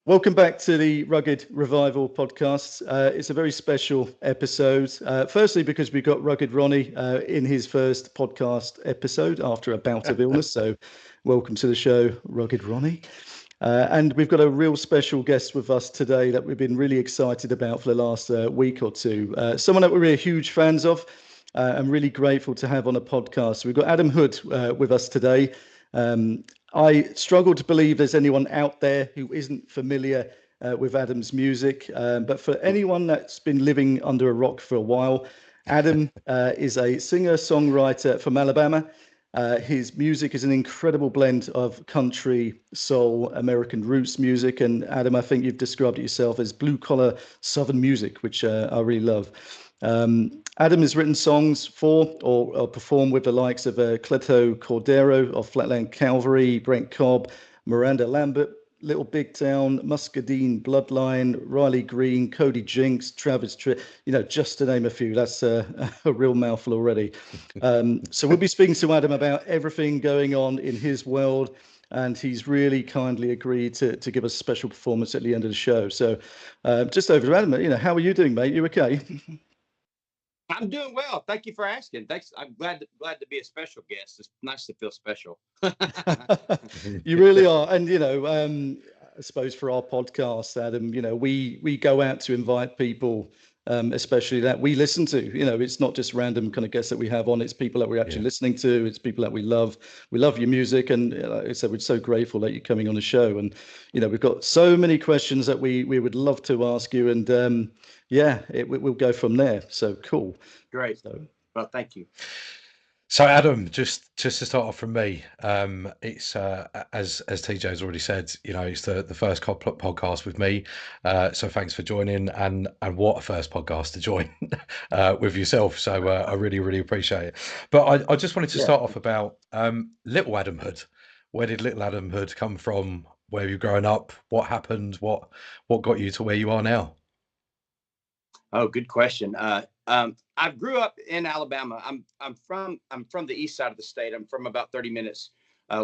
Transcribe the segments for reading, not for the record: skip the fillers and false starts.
Welcome back to the Rugged Revival podcast. It's a very special episode. Firstly, because we've got Rugged Ronnie in his first podcast episode after a bout of illness. So, welcome to the show, Rugged Ronnie. And we've got a real special guest with us today that we've been really excited about for the last week or two. Someone that we're really huge fans of and really grateful to have on a podcast. So we've got Adam Hood with us today. I struggle to believe there's anyone out there who isn't familiar with Adam's music. But for anyone that's been living under a rock for a while, Adam is a singer-songwriter from Alabama. His music is an incredible blend of country, soul, American roots music. And Adam, I think you've described it yourself as blue-collar Southern music, which I really love. Adam has written songs for or performed with the likes of Cleto Cordero of Flatland Calvary, Brent Cobb, Miranda Lambert, Little Big Town, Muscadine Bloodline, Riley Green, Cody Jinks, Travis Tritt, just to name a few. That's a real mouthful already. So we'll be speaking to Adam about everything going on in his world, and he's really kindly agreed to give us a special performance at the end of the show. So just over to Adam, how are you doing, mate? You okay? I'm doing well. Thank you for asking. Thanks. I'm glad to be a special guest. It's nice to feel special. You really are. And I suppose for our podcast, Adam, we go out to invite people, especially that we listen to. It's not just random kind of guests that we have on. It's people that we're actually listening to. It's people that we love. We love your music, and like I said, we're so grateful that you're coming on the show. And we've got so many questions that we would love to ask you. And we'll go from there. So cool. Great. Well, thank you. So Adam, just to start off from me, it's as TJ has already said, it's the first podcast with me. So thanks for joining, and what a first podcast to join with yourself. So I really appreciate it. But I just wanted to start off about little Adam Hood. Where did little Adam Hood come from? Where you growing up? What happened? What got you to where you are now? Oh, good question. I grew up in Alabama. I'm from the east side of the state. I'm from about 30 minutes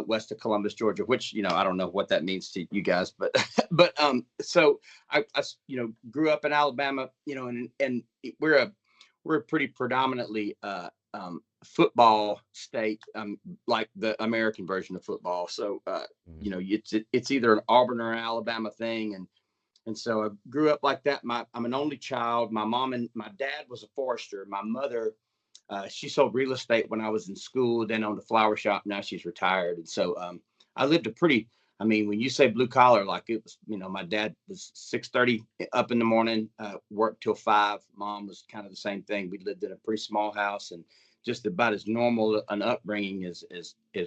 west of Columbus, Georgia, which I don't know what that means to you guys, but so I grew up in Alabama, and we're a pretty predominantly football state, like the American version of football. So it's either an Auburn or an Alabama thing, and so I grew up like that. I'm an only child. My mom and my dad was a forester. My mother, she sold real estate when I was in school, then owned a flower shop. Now she's retired. And so I lived when you say blue collar, like it was, my dad was 6:30 up in the morning, worked till 5. Mom was kind of the same thing. We lived in a pretty small house and just about as normal an upbringing as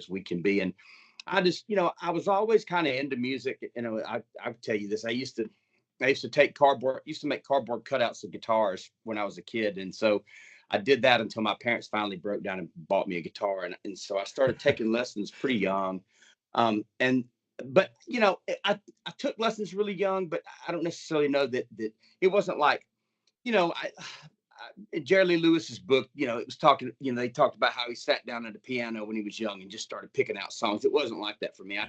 we can be. And I just, I was always kind of into music. I tell you this, I used to make cardboard cutouts of guitars when I was a kid. And so I did that until my parents finally broke down and bought me a guitar. And so I started taking lessons pretty young. But I took lessons really young, but I don't necessarily know that it wasn't like, Jerry Lee Lewis's book, it was talking, they talked about how he sat down at a piano when he was young and just started picking out songs. It wasn't like that for me. I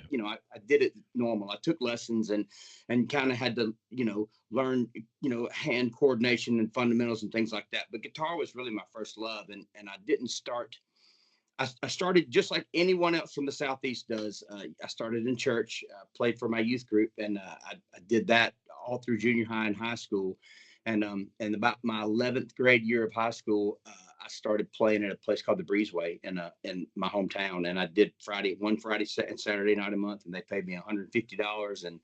did it normal. I took lessons and kind of had to, learn, hand coordination and fundamentals and things like that. But guitar was really my first love. And I didn't start, I started just like anyone else from the Southeast does. I started in church, played for my youth group, and I did that all through junior high and high school. And about my 11th grade year of high school, I started playing at a place called the Breezeway in my hometown. And I did one Friday and Saturday night a month, and they paid me $150. And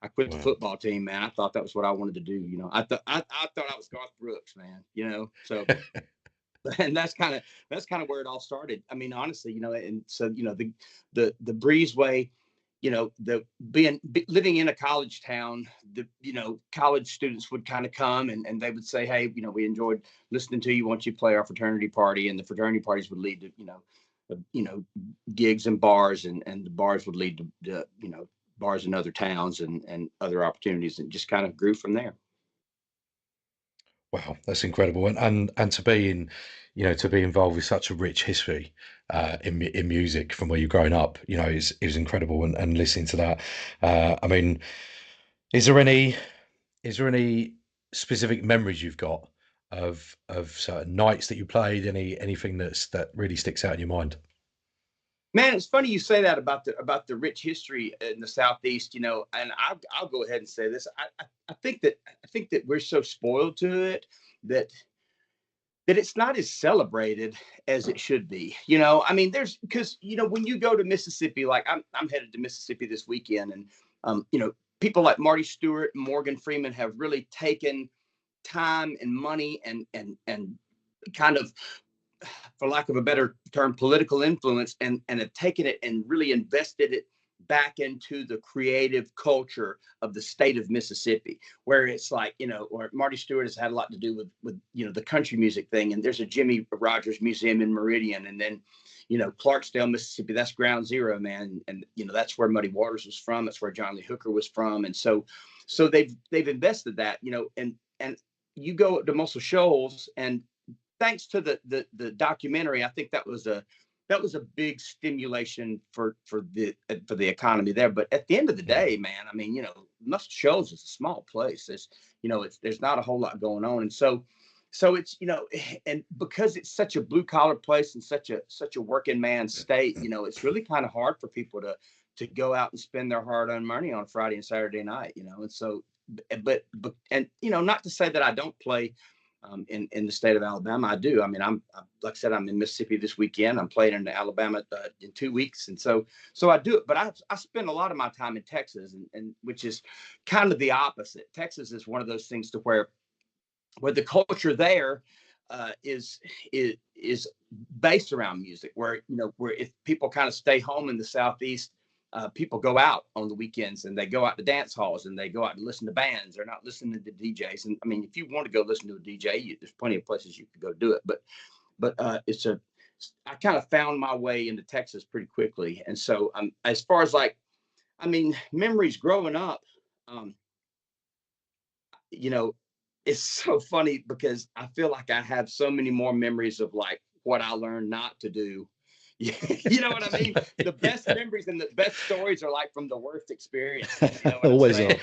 I quit the football team, man. I thought that was what I wanted to do. I thought I was Garth Brooks, man. So and that's kind of where it all started. I mean, honestly, and so the Breezeway. Living in a college town, college students would kind of come and they would say, hey, we enjoyed listening to you. Why don't you play our fraternity party? And the fraternity parties would lead to, gigs and bars, and the bars would lead to, bars in other towns and other opportunities, and just kind of grew from there. Wow, that's incredible. And to be to be involved with such a rich history in music from where you're growing up, is incredible. And listening to that, Is there any specific memories you've got of certain nights that you played? Anything that really sticks out in your mind? Man, it's funny you say that about the rich history in the Southeast, and I'll go ahead and say this. I think that we're so spoiled to it that it's not as celebrated as it should be. I mean, there's because when you go to Mississippi, like I'm headed to Mississippi this weekend, and people like Marty Stewart and Morgan Freeman have really taken time and money and kind of, for lack of a better term, political influence, and have taken it and really invested it back into the creative culture of the state of Mississippi, where it's like, or Marty Stewart has had a lot to do with the country music thing. And there's a Jimmy Rogers Museum in Meridian. And then, Clarksdale, Mississippi, that's ground zero, man. And, that's where Muddy Waters was from. That's where John Lee Hooker was from. And so they've invested that, and you go to Muscle Shoals, and thanks to the documentary, I think that was a big stimulation for the economy there. But at the end of the day, man, I mean, Muscle Shoals is a small place. There's not a whole lot going on, and so it's and because it's such a blue collar place and such a working man state, it's really kind of hard for people to go out and spend their hard earned money on Friday and Saturday night, and so, but not to say that I don't play. In the state of Alabama, I do. I mean, I'm like I said, I'm in Mississippi this weekend. I'm playing in Alabama in 2 weeks, and so I do it. But I spend a lot of my time in Texas, and which is kind of the opposite. Texas is one of those things to where the culture there is based around music. Where where if people kind of stay home in the Southeast. People go out on the weekends, and they go out to dance halls, and they go out and listen to bands. They're not listening to DJs. And I mean, if you want to go listen to a DJ, there's plenty of places you could go do it. But I kind of found my way into Texas pretty quickly. And so as far as memories growing up, it's so funny because I feel like I have so many more memories of like what I learned not to do. You know what I mean? The best memories and the best stories are like from the worst experience. Always are.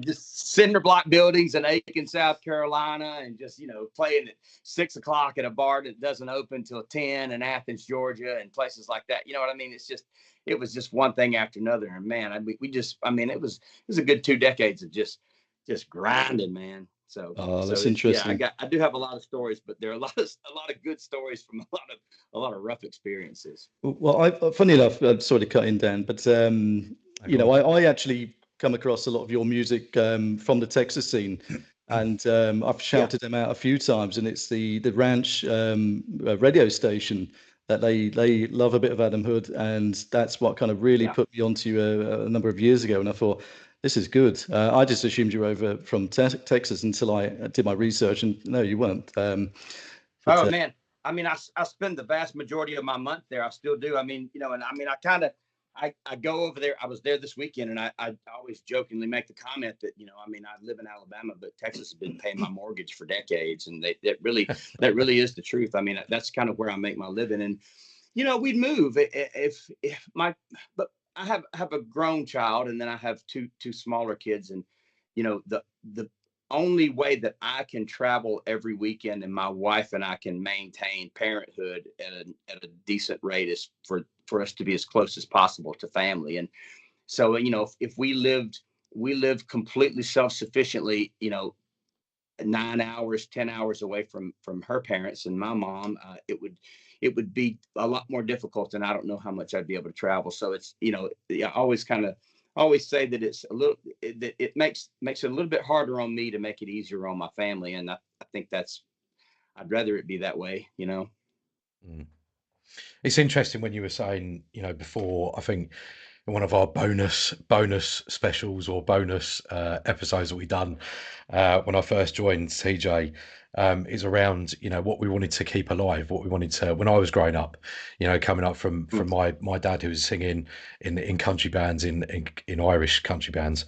Just cinder block buildings in Aiken, South Carolina, and just playing at 6 o'clock at a bar that doesn't open till 10 in Athens, Georgia, and places like that. You know what I mean? It was just one thing after another, and man, it was a good 2 decades of just grinding, man. So, that's interesting. Yeah, I do have a lot of stories, but there are a lot of good stories from a lot of rough experiences. Well, funny enough, I'm sort of cutting down, but I actually come across a lot of your music from the Texas scene, and I've shouted them out a few times, and it's the Ranch radio station that they love a bit of Adam Hood, and that's what kind of really put me onto you a number of years ago, and I thought, this is good. I just assumed you were over from Texas until I did my research, and no, you weren't. Man, I mean, I spend the vast majority of my month there. I still do. I mean, and I mean, I go over there. I was there this weekend, and I always jokingly make the comment that I mean, I live in Alabama, but Texas has been paying my mortgage for decades, and that really is the truth. I mean, that's kind of where I make my living, and we'd move but I have a grown child, and then I have two smaller kids, and the only way that I can travel every weekend and my wife and I can maintain parenthood at a decent rate is for us to be as close as possible to family. And so if we lived completely self-sufficiently, 9 hours, 10 hours away from her parents and my mom, it would be a lot more difficult, and I don't know how much I'd be able to travel. So it's, I always say that it's a little, that it makes it a little bit harder on me to make it easier on my family. And I think I'd rather it be that way, Mm. It's interesting when you were saying, before, I think in one of our bonus specials or bonus episodes that we done when I first joined TJ, is around what we wanted to keep alive, what we wanted to, when I was growing up, coming up from my dad, who was singing in country bands, in Irish country bands,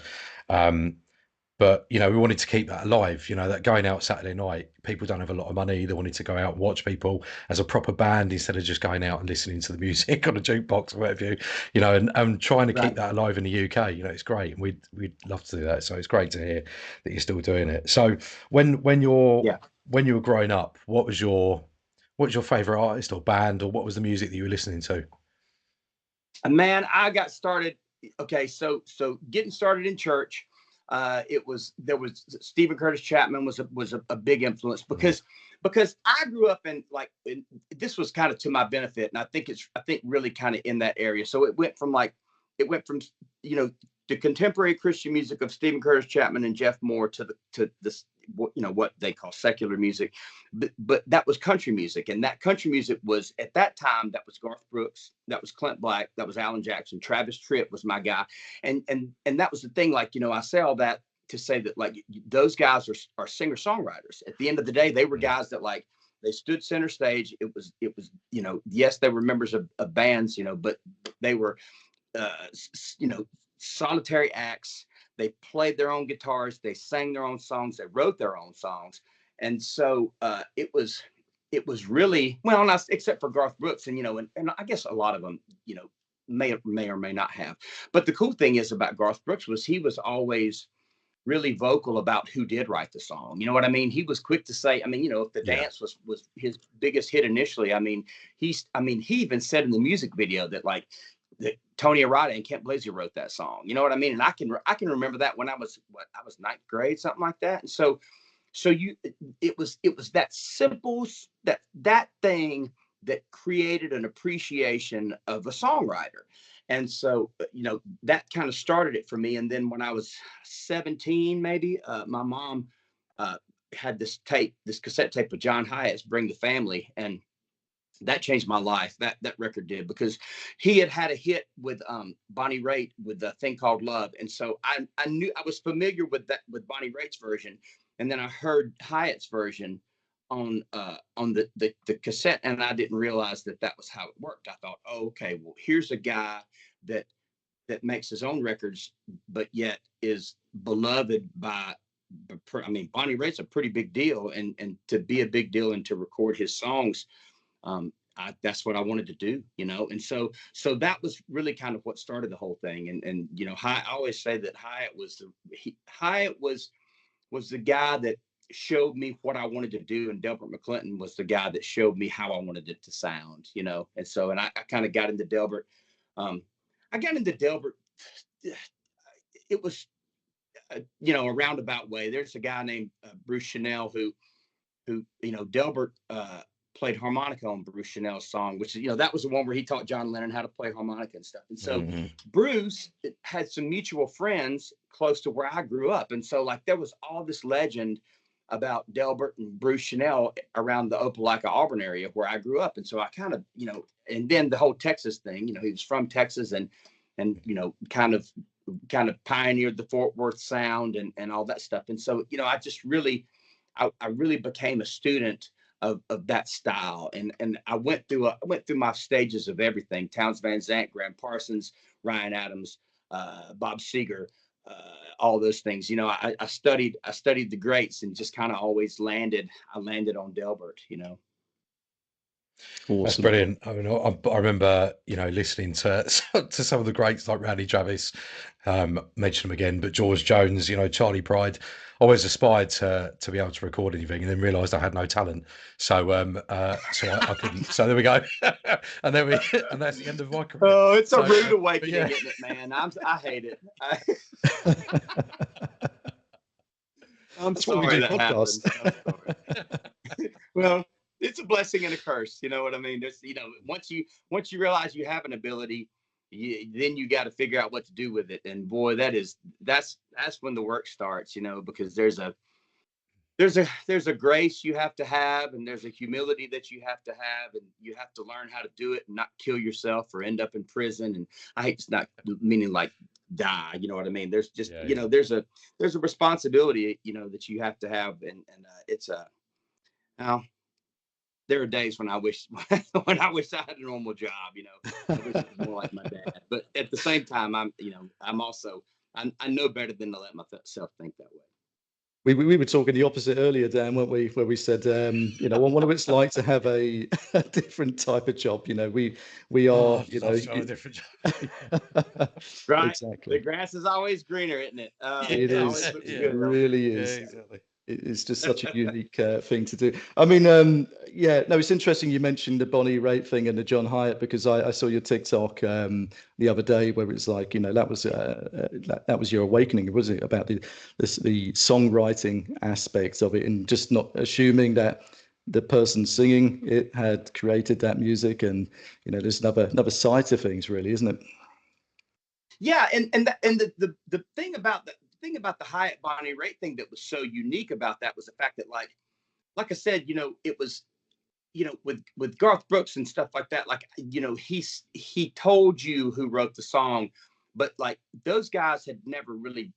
But, you know, we wanted to keep that alive, you know, that going out Saturday night, people don't have a lot of money. They wanted to go out and watch people as a proper band instead of just going out and listening to the music on a jukebox or whatever, you know, and trying to keep that alive in the UK. You know, it's great. And we'd love to do that. So it's great to hear that you're still doing it. So when you were growing up, what was your favorite artist or band, or what was the music that you were listening to? Man, I got started. Okay, so getting started in church, there was Stephen Curtis Chapman was a big influence because I grew up this was kind of to my benefit, and I think really kind of in that area. So it went from you know, the contemporary Christian music of Stephen Curtis Chapman and Jeff Moore to this, you know, what they call secular music, but that was country music, and that country music was at that time, that was Garth Brooks, that was Clint Black, that was Alan Jackson, Travis Tritt was my guy, and that was the thing. Like, you know, I say all that to say that, like, those guys are singer songwriters. At the end of the day, they were guys that, like, they stood center stage. It was you know, yes, they were members of bands, you know, but they were you know, solitary acts. They played their own guitars, they sang their own songs, they wrote their own songs. And so it was really, well, not except for Garth Brooks, and, you know, and I guess a lot of them, you know, may or may not have. But the cool thing is about Garth Brooks was he was always really vocal about who did write the song. You know what I mean? He was quick to say, I mean, you know, if the dance was his biggest hit initially, I mean, he even said in the music video that, like, that Tony Arata and Kent Blasey wrote that song. You know what I mean? And I can remember that when I was ninth grade, something like that. And so it was that simple, that thing that created an appreciation of a songwriter. And so, you know, that kind of started it for me. And then when I was 17, maybe, my mom had this cassette tape of John Hyatt's "Bring the Family," and that changed my life. That record did, because he had a hit with Bonnie Raitt with a thing called "Love," and so I knew, I was familiar with Bonnie Raitt's version, and then I heard Hyatt's version on the cassette, and I didn't realize that was how it worked. I thought, oh, okay, well, here's a guy that makes his own records, but yet is beloved by. I mean, Bonnie Raitt's a pretty big deal, and to be a big deal and to record his songs, that's what I wanted to do, you know. And so that was really kind of what started the whole thing. And you know, I always say that Hyatt was the guy that showed me what I wanted to do, and Delbert McClinton was the guy that showed me how I wanted it to sound, you know. And so, and I kind of got into Delbert. I got into Delbert. It was, you know, a roundabout way. There's a guy named Bruce Chanel who, you know, Delbert played harmonica on Bruce Chanel's song, which, you know, that was the one where he taught John Lennon how to play harmonica and stuff. And so Bruce had some mutual friends close to where I grew up. And so, like, there was all this legend about Delbert and Bruce Chanel around the Opelika, Auburn area where I grew up. And so I kind of, you know, and then the whole Texas thing, you know, he was from Texas, and you know, kind of pioneered the Fort Worth sound and all that stuff. And so, you know, I just really, I really became a student of that style. And I went through my stages of everything: Townes Van Zandt, Graham Parsons, Ryan Adams, Bob Seger, all those things. You know, I studied the greats, and just kind of always landed on Delbert, you know. Awesome. That's brilliant. I mean, I remember, you know, listening to some of the greats like Randy Travis, mention them again, but George Jones, you know, Charlie Pride. Always aspired to be able to record anything, and then realised I had no talent. So I couldn't. So there we go. and that's the end of my career. Oh, it's a rude awakening, isn't it, man? I hate it. I'm sorry that happened. Well, it's a blessing and a curse. You know what I mean? There's, you know, once you realize you have an ability, then you got to figure out what to do with it. And boy, that's when the work starts, you know, because there's a grace you have to have, and there's a humility that you have to have, and you have to learn how to do it and not kill yourself or end up in prison. And I hate, not meaning like die, you know what I mean? There's just, you know, there's a responsibility, you know, that you have to have. And it's now there are days when I wish I had a normal job, you know. I wish it was more like my dad. But at the same time, I know better than to let myself think that way. We were talking the opposite earlier, Dan, weren't we? Where we said, you know, what it's like to have a different type of job. You know, we are, you know, I've got a different job. Right. exactly. The grass is always greener, isn't it? It It always is. looks Yeah, It good though. really yeah, is. exactly. It's just such a unique thing to do. I mean, yeah, no, it's interesting you mentioned the Bonnie Raitt thing and the John Hyatt, because I saw your TikTok the other day where it's like, you know, that was that was your awakening, was it, about the songwriting aspects of it, and just not assuming that the person singing it had created that music, and you know, there's another side to things, really, isn't it? Yeah, and the thing about the Hyatt Bonnie Raitt thing that was so unique about that was the fact that like I said, you know, it was, you know, with Garth Brooks and stuff like that, like, you know, he told you who wrote the song, but like those guys had never really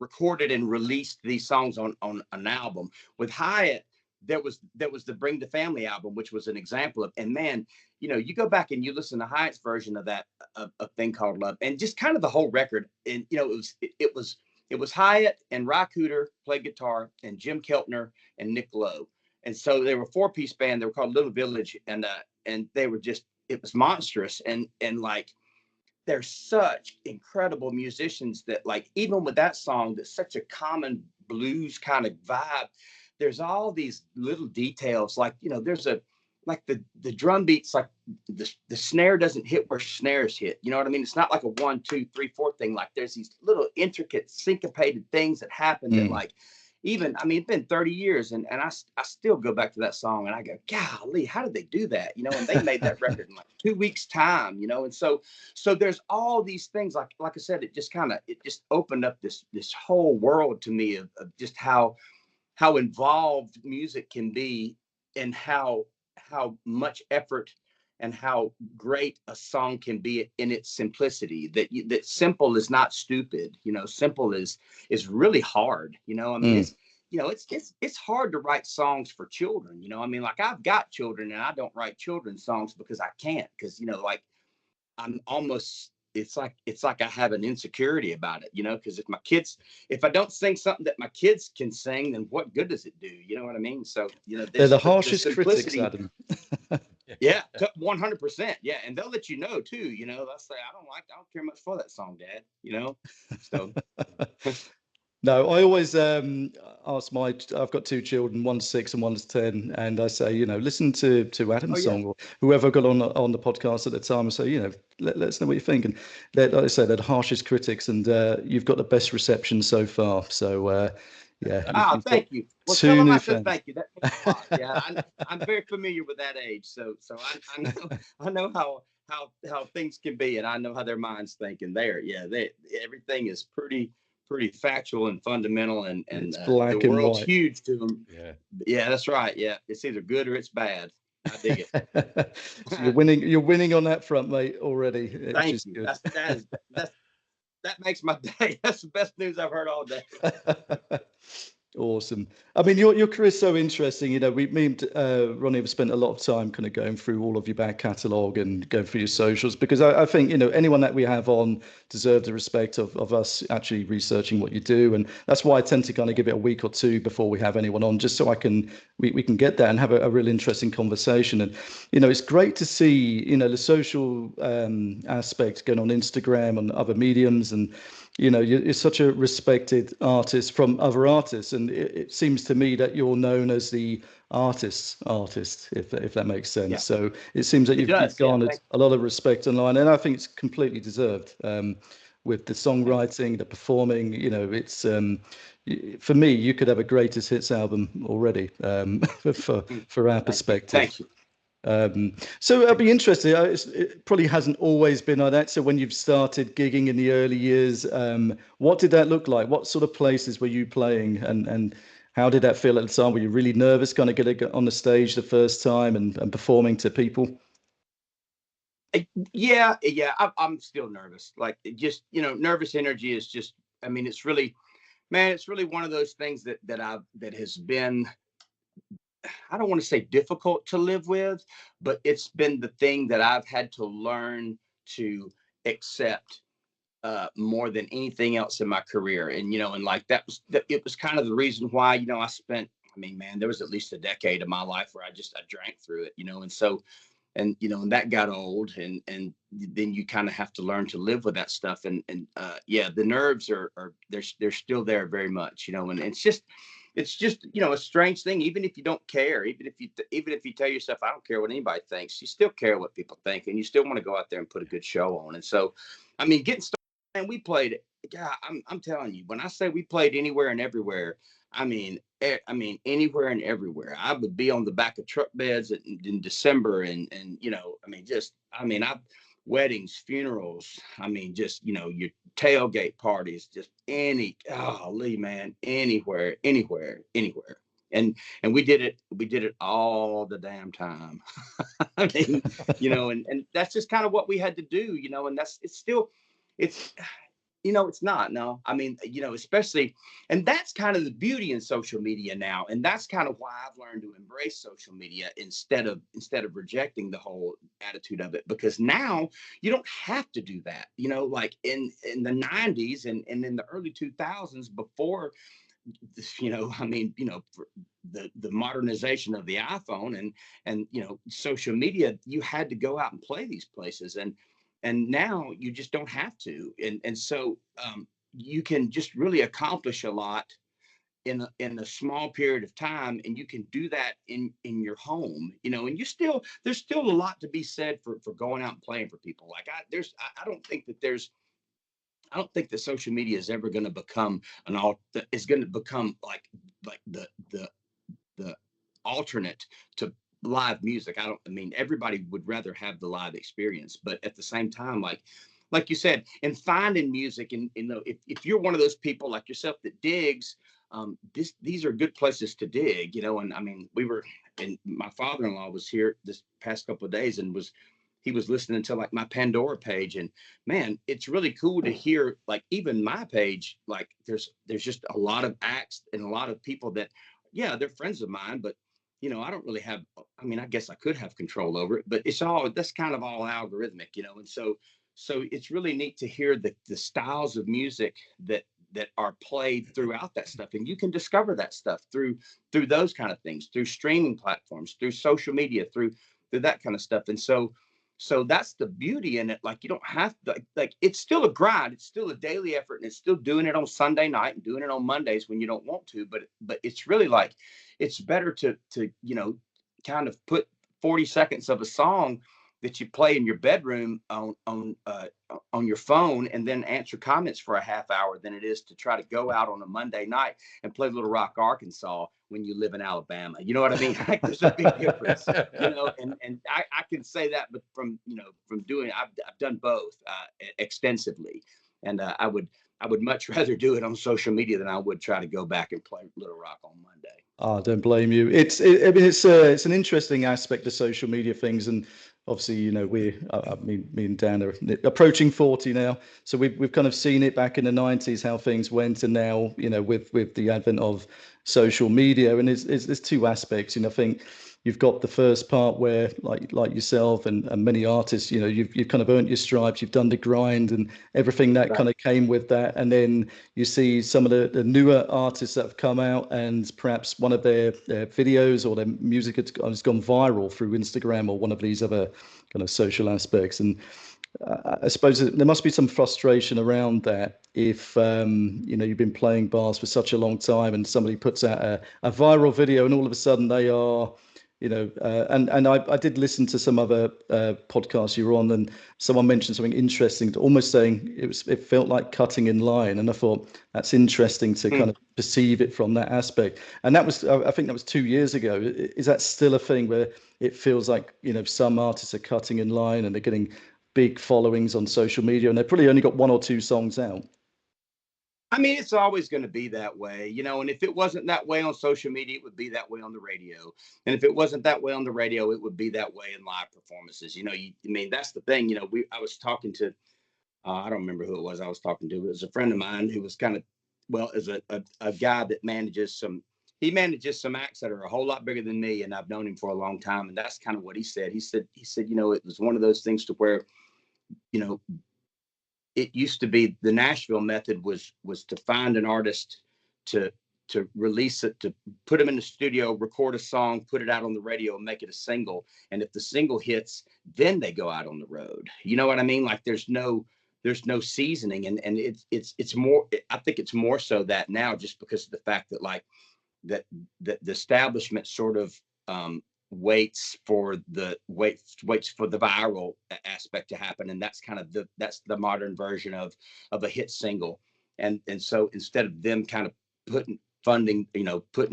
recorded and released these songs on an album. With Hyatt, there was the Bring the Family album, which was an example of, and man, you know, you go back and you listen to Hyatt's version of that, a thing called Love, and just kind of the whole record, and you know, it was Hyatt and Ry Cooder played guitar, and Jim Keltner and Nick Lowe, and so they were a four-piece band. They were called Little Village, and they were just, it was monstrous, and like they're such incredible musicians that, like, even with that song that's such a common blues kind of vibe, there's all these little details, like, you know, there's a, like the drum beats, like the snare doesn't hit where snares hit, you know what I mean? It's not like a 1 2 3 4 thing. Like there's these little intricate syncopated things that happen that, Mm. like, even, I mean, it's been 30 years, and I still go back to that song and I go, golly, how did they do that? You know, and they made that record in like 2 weeks time, you know? And so there's all these things, like I said, it just opened up this whole world to me of just how involved music can be, and how much effort and how great a song can be in its simplicity. That simple is not stupid, you know. Simple is really hard, you know. I mean, Mm. it's, you know, it's hard to write songs for children, you know. I mean, like, I've got children and I don't write children's songs because I can't, because, you know, like, I'm almost, it's like I have an insecurity about it, you know, because if I don't sing something that my kids can sing, then what good does it do? You know what I mean? So, you know, They're there's the the harshest critics, simplicity. Adam. Yeah, 100%. Yeah, and they'll let you know too. You know, they'll say, I don't care much for that song, Dad. You know, so No, I always ask I've got two children, one's 6 and one's 10, and I say, you know, listen to oh Adam's yeah, song, or whoever got on the podcast at the time, and say, you know, let us know what you think. And like I say, they're the harshest critics, and you've got the best reception so far. So yeah, you've got thank you. Well, tell two them new I said fans. thank you. That means a lot. Yeah, I'm very familiar with that age, so I know how things can be, and I know how their minds think, and they everything is pretty factual and fundamental, and It's the black and world's white. huge to them. Yeah. Yeah, that's right. Yeah, it's either good or it's bad. I dig So it. you're winning on that front, mate, already, which Thank is you. good. That makes my day. That's the best news I've heard all day. Awesome. I mean, your career's so interesting. You know, me and Ronnie have spent a lot of time kind of going through all of your back catalogue and going through your socials, because I think, you know, anyone that we have on deserves the respect of us actually researching what you do. And that's why I tend to kind of give it a week or two before we have anyone on, just so we can get that and have a real interesting conversation. And, you know, it's great to see, you know, the social aspect going on Instagram and other mediums, and you know, you're such a respected artist from other artists, and it seems to me that you're known as the artist's artist, if that makes Yeah, sense. So it seems that it you've does. Yeah, garnered thank a lot of respect online, and I think it's completely deserved. With the you. songwriting, the performing, you know, it's for me, you could have a greatest hits album already, for for our Thank you. perspective. Thank you. So I'd be interested. It probably hasn't always been like that. So when you've started gigging in the early years, what did that look like? What sort of places were you playing, and how did that feel at the time? Were you really nervous, kind of getting on the stage the first time and performing to people? Yeah. I'm still nervous. Like, just, you know, nervous energy is just. I mean, it's really, man, it's really one of those things that has been. I don't want to say difficult to live with, but it's been the thing that I've had to learn to accept more than anything else in my career. And, and like it was kind of the reason why, I spent, I mean, man, there was at least a decade of my life where I drank through it, and so, and, and that got old, and then you kind of have to learn to live with that stuff. And yeah, the nerves are they're still there very much, and it's just, a strange thing. Even if you don't care, even if you tell yourself, I don't care what anybody thinks, you still care what people think, and you still want to go out there and put a good show on. And so, I mean, getting started, and we played it. Yeah, I'm telling you, when I say we played anywhere and everywhere, I mean anywhere and everywhere. I would be on the back of truck beds in December, and I weddings, funerals. I mean, just your tailgate parties, just golly, man, anywhere. And we did it all the damn time. I mean, and that's just kind of what we had to do, and it's it's not. No, I mean, especially, and that's kind of the beauty in social media now. And that's kind of why I've learned to embrace social media instead of rejecting the whole attitude of it, because now you don't have to do that, like in the 90s and in the early 2000s, before for the modernization of the iPhone and social media, you had to go out and play these places, and now you just don't have to, and so you can just really accomplish a lot in a small period of time, and you can do that in your home, and there's still a lot to be said for going out and playing for people. Like I don't think that social media is ever going to become is going to become like the alternate to live music. I mean, everybody would rather have the live experience, but at the same time, like you said, and finding music, and if you're one of those people like yourself that digs, these are good places to dig, and I mean, and my father-in-law was here this past couple of days, and he was listening to like my Pandora page, and man, it's really cool to hear, like, even my page, like there's just a lot of acts and a lot of people that, yeah, they're friends of mine, but I don't really have, I mean, I guess I could have control over it, but that's kind of all algorithmic, and so it's really neat to hear the styles of music that are played throughout that stuff. And you can discover that stuff through those kind of things, through streaming platforms, through social media, through that kind of stuff. And so that's the beauty in it. Like, you don't have to, like it's still a grind, it's still a daily effort, and it's still doing it on Sunday night and doing it on Mondays when you don't want to, but it's really like, it's better to kind of put 40 seconds of a song that you play in your bedroom on your phone, and then answer comments for a half hour, than it is to try to go out on a Monday night and play Little Rock, Arkansas, when you live in Alabama. You know what I mean? Like, there's a big difference, and I can say that, but from doing, I've done both extensively, and I would much rather do it on social media than I would try to go back and play Little Rock on Monday. I don't blame you. I mean, it's an interesting aspect of social media things, and obviously, me and Dan are approaching 40 now, so we've kind of seen it back in the 90s how things went, and now with the advent of social media, and there's two aspects. I think you've got the first part where, like yourself and many artists, you've kind of earned your stripes, you've done the grind and everything that kind of came with that. And then you see some of the newer artists that have come out, and perhaps one of their videos or their music has gone viral through Instagram or one of these other kind of social aspects. And I suppose there must be some frustration around that if you've been playing bars for such a long time, and somebody puts out a viral video, and all of a sudden they are and I did listen to some other podcasts you were on, and someone mentioned something interesting, almost saying it felt like cutting in line, and I thought that's interesting to kind of perceive it from that aspect. And that was, I think that was 2 years ago. Is that still a thing where it feels like some artists are cutting in line and they're getting big followings on social media, and they've probably only got 1 or 2 songs out? I mean, it's always going to be that way, and if it wasn't that way on social media, it would be that way on the radio. And if it wasn't that way on the radio, it would be that way in live performances. I mean, that's the thing. I was talking to, I don't remember who it was I was talking to, but it was a friend of mine who was kind of, is a guy that manages some acts that are a whole lot bigger than me. And I've known him for a long time. And that's kind of what he said. He said, it was one of those things to where, it used to be the Nashville method was to find an artist to release it, to put them in the studio, record a song, put it out on the radio, and make it a single. And if the single hits, then they go out on the road. You know what I mean? Like there's no seasoning, and it's more. I think it's more so that now, just because of the fact that like that the establishment sort of waits for the viral aspect to happen, and that's kind of the modern version of a hit single. And so instead of them kind of putting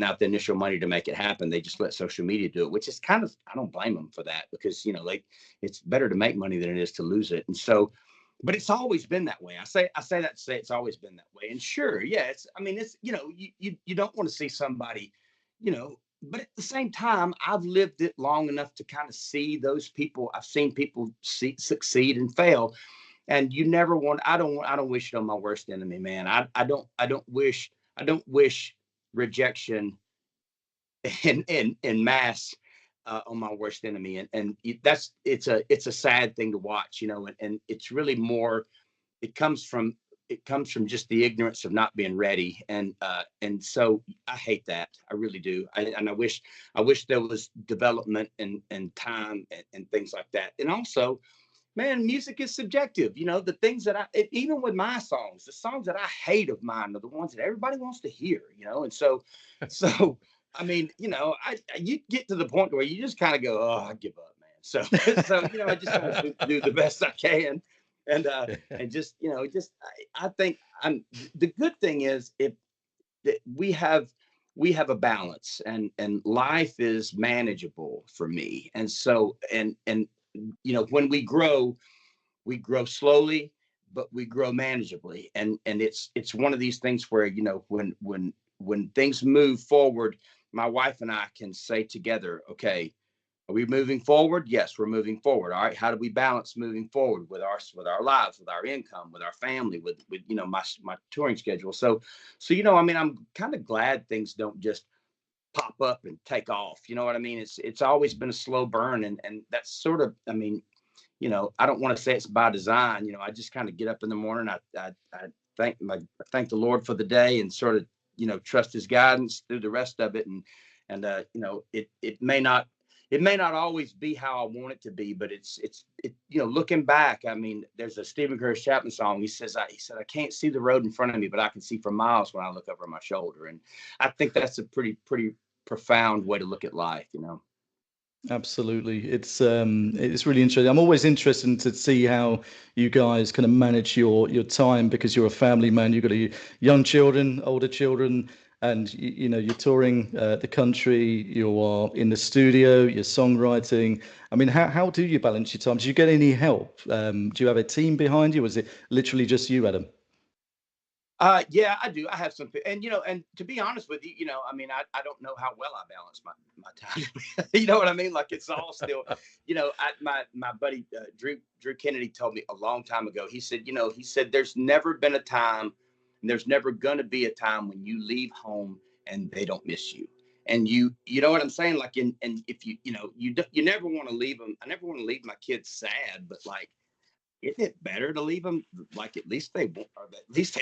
out the initial money to make it happen, they just let social media do it, which is kind of, I don't blame them for that, because like it's better to make money than it is to lose it. And so, but it's always been that way. I say that to say it's always been that way. And sure, yeah, it's you don't want to see somebody, but at the same time, I've lived it long enough to kind of see those people. I've seen people succeed and fail, and you never want. I don't wish it on my worst enemy, man. I don't wish rejection in mass on my worst enemy, and it's a sad thing to watch, and it's really more. It comes from just the ignorance of not being ready, and so I hate that. I really do. I wish there was development and time and things like that. And also, man, music is subjective. The things that even with my songs, the songs that I hate of mine are the ones that everybody wants to hear. And so I mean, you get to the point where you just kind of go, oh, I give up, man. So I just have to do the best I can. And just I think the good thing is we have a balance, and life is manageable for me. And so and when we grow slowly, but we grow manageably. And it's one of these things where when things move forward, my wife and I can say together, okay, are we moving forward? Yes, we're moving forward. All right. How do we balance moving forward with our lives, with our income, with our family, with my touring schedule? So I'm kind of glad things don't just pop up and take off. You know what I mean? It's always been a slow burn, and that's sort of, I don't want to say it's by design. I just kind of get up in the morning. I thank the Lord for the day, and sort of trust His guidance through the rest of it. And it may not always be how I want it to be, but it's looking back. I mean, there's a Stephen Curtis Chapman song. He said, I can't see the road in front of me, but I can see for miles when I look over my shoulder. And I think that's a pretty profound way to look at life. Absolutely. It's really interesting. I'm always interested to see how you guys kind of manage your time, because you're a family man. You've got young children, older children, and you're touring the country. You are in the studio. You're songwriting. I mean, how do you balance your time? Do you get any help? Do you have a team behind you? Or is it literally just you, Adam? Yeah, I do. I have some, and and to be honest with you, I mean, I don't know how well I balance my time. You know what I mean? Like, it's all still, my buddy Drew Kennedy told me a long time ago. He said, there's never been a time, and there's never gonna be a time when you leave home and they don't miss you. And you know what I'm saying? Like, and if you never want to leave them. I never want to leave my kids sad, but like, isn't it better to leave them, like, at least they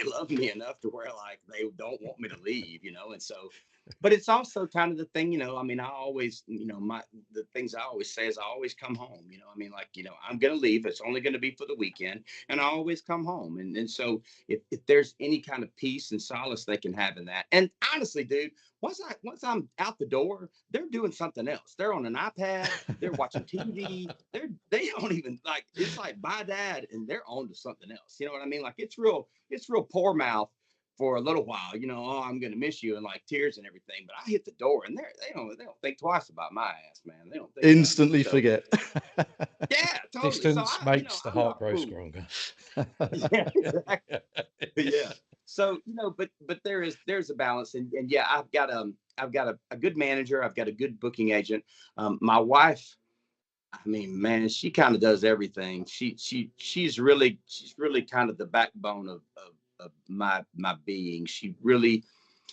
love me enough to where, like, they don't want me to leave, and so, but it's also kind of the thing, I mean, I always, the things I always say is I always come home, I mean, like, I'm going to leave. It's only going to be for the weekend, and I always come home. And so if there's any kind of peace and solace they can have in that. And honestly, dude, once I'm out the door, they're doing something else. They're on an iPad, they're watching TV, they don't even, like, it's like, bye dad, and they're on to something else. You know what I mean? Like, it's real poor mouth for a little while, oh, I'm gonna miss you, and like tears and everything. But I hit the door, and they don't think twice about my ass, man. They don't think instantly forget. Yeah, totally. Distance makes the heart grow stronger. Yeah, exactly. Yeah. So, but there's a balance, and yeah, I've got a good manager. I've got a good booking agent. My wife, I mean, man, she kind of does everything. She's really kind of the backbone of my being. She really,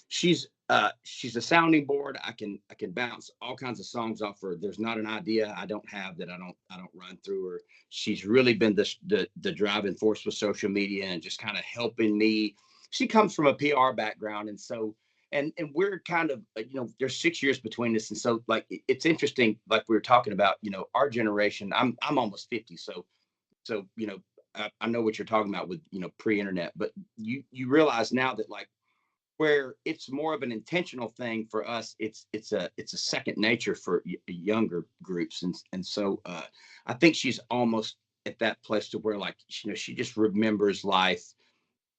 she's a sounding board. I can bounce all kinds of songs off her. There's not an idea I don't have that I don't run through her. She's really been the driving force with social media and just kind of helping me. She comes from a PR background, and so and we're kind of, there's 6 years between us, and so like it's interesting, like we were talking about, our generation. I'm almost 50, so I know what you're talking about with pre-internet, but you realize now that like where it's more of an intentional thing for us, it's a second nature for younger groups, and so I think she's almost at that place to where like she just remembers life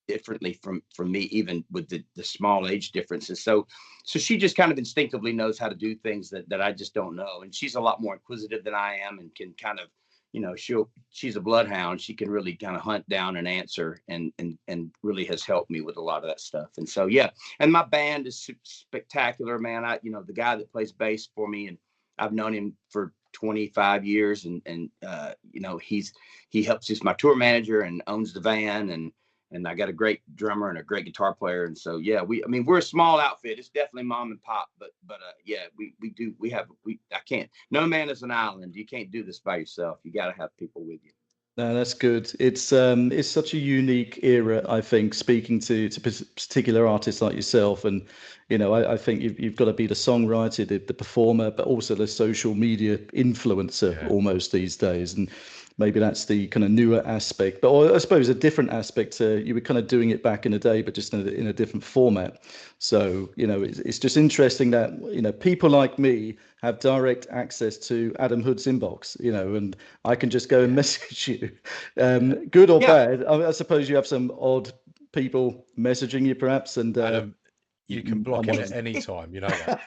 differently from me, even with the small age differences. So she just kind of instinctively knows how to do things that I just don't know, and she's a lot more inquisitive than I am, and can kind of she's a bloodhound. She can really kind of hunt down an answer, and really has helped me with a lot of that stuff. And so, yeah. And my band is spectacular, man. The guy that plays bass for me, and I've known him for 25 years, and he helps. He's my tour manager and owns the van, and I got a great drummer and a great guitar player. And so, yeah, we're a small outfit. It's definitely mom and pop, but yeah, I can't, no man is an island. You can't do this by yourself. You got to have people with you. No, that's good. It's such a unique era, I think, speaking to particular artists like yourself. And, I think you've got to be the songwriter, the performer, but also the social media influencer almost these days. And maybe that's the kind of newer aspect, but I suppose a different aspect. You were kind of doing it back in the day, but just in a different format. So, it's just interesting that, people like me have direct access to Adam Hood's inbox, and I can just go and message you, good or bad. I suppose you have some odd people messaging you perhaps, and Adam, you can block him at any time. You know that.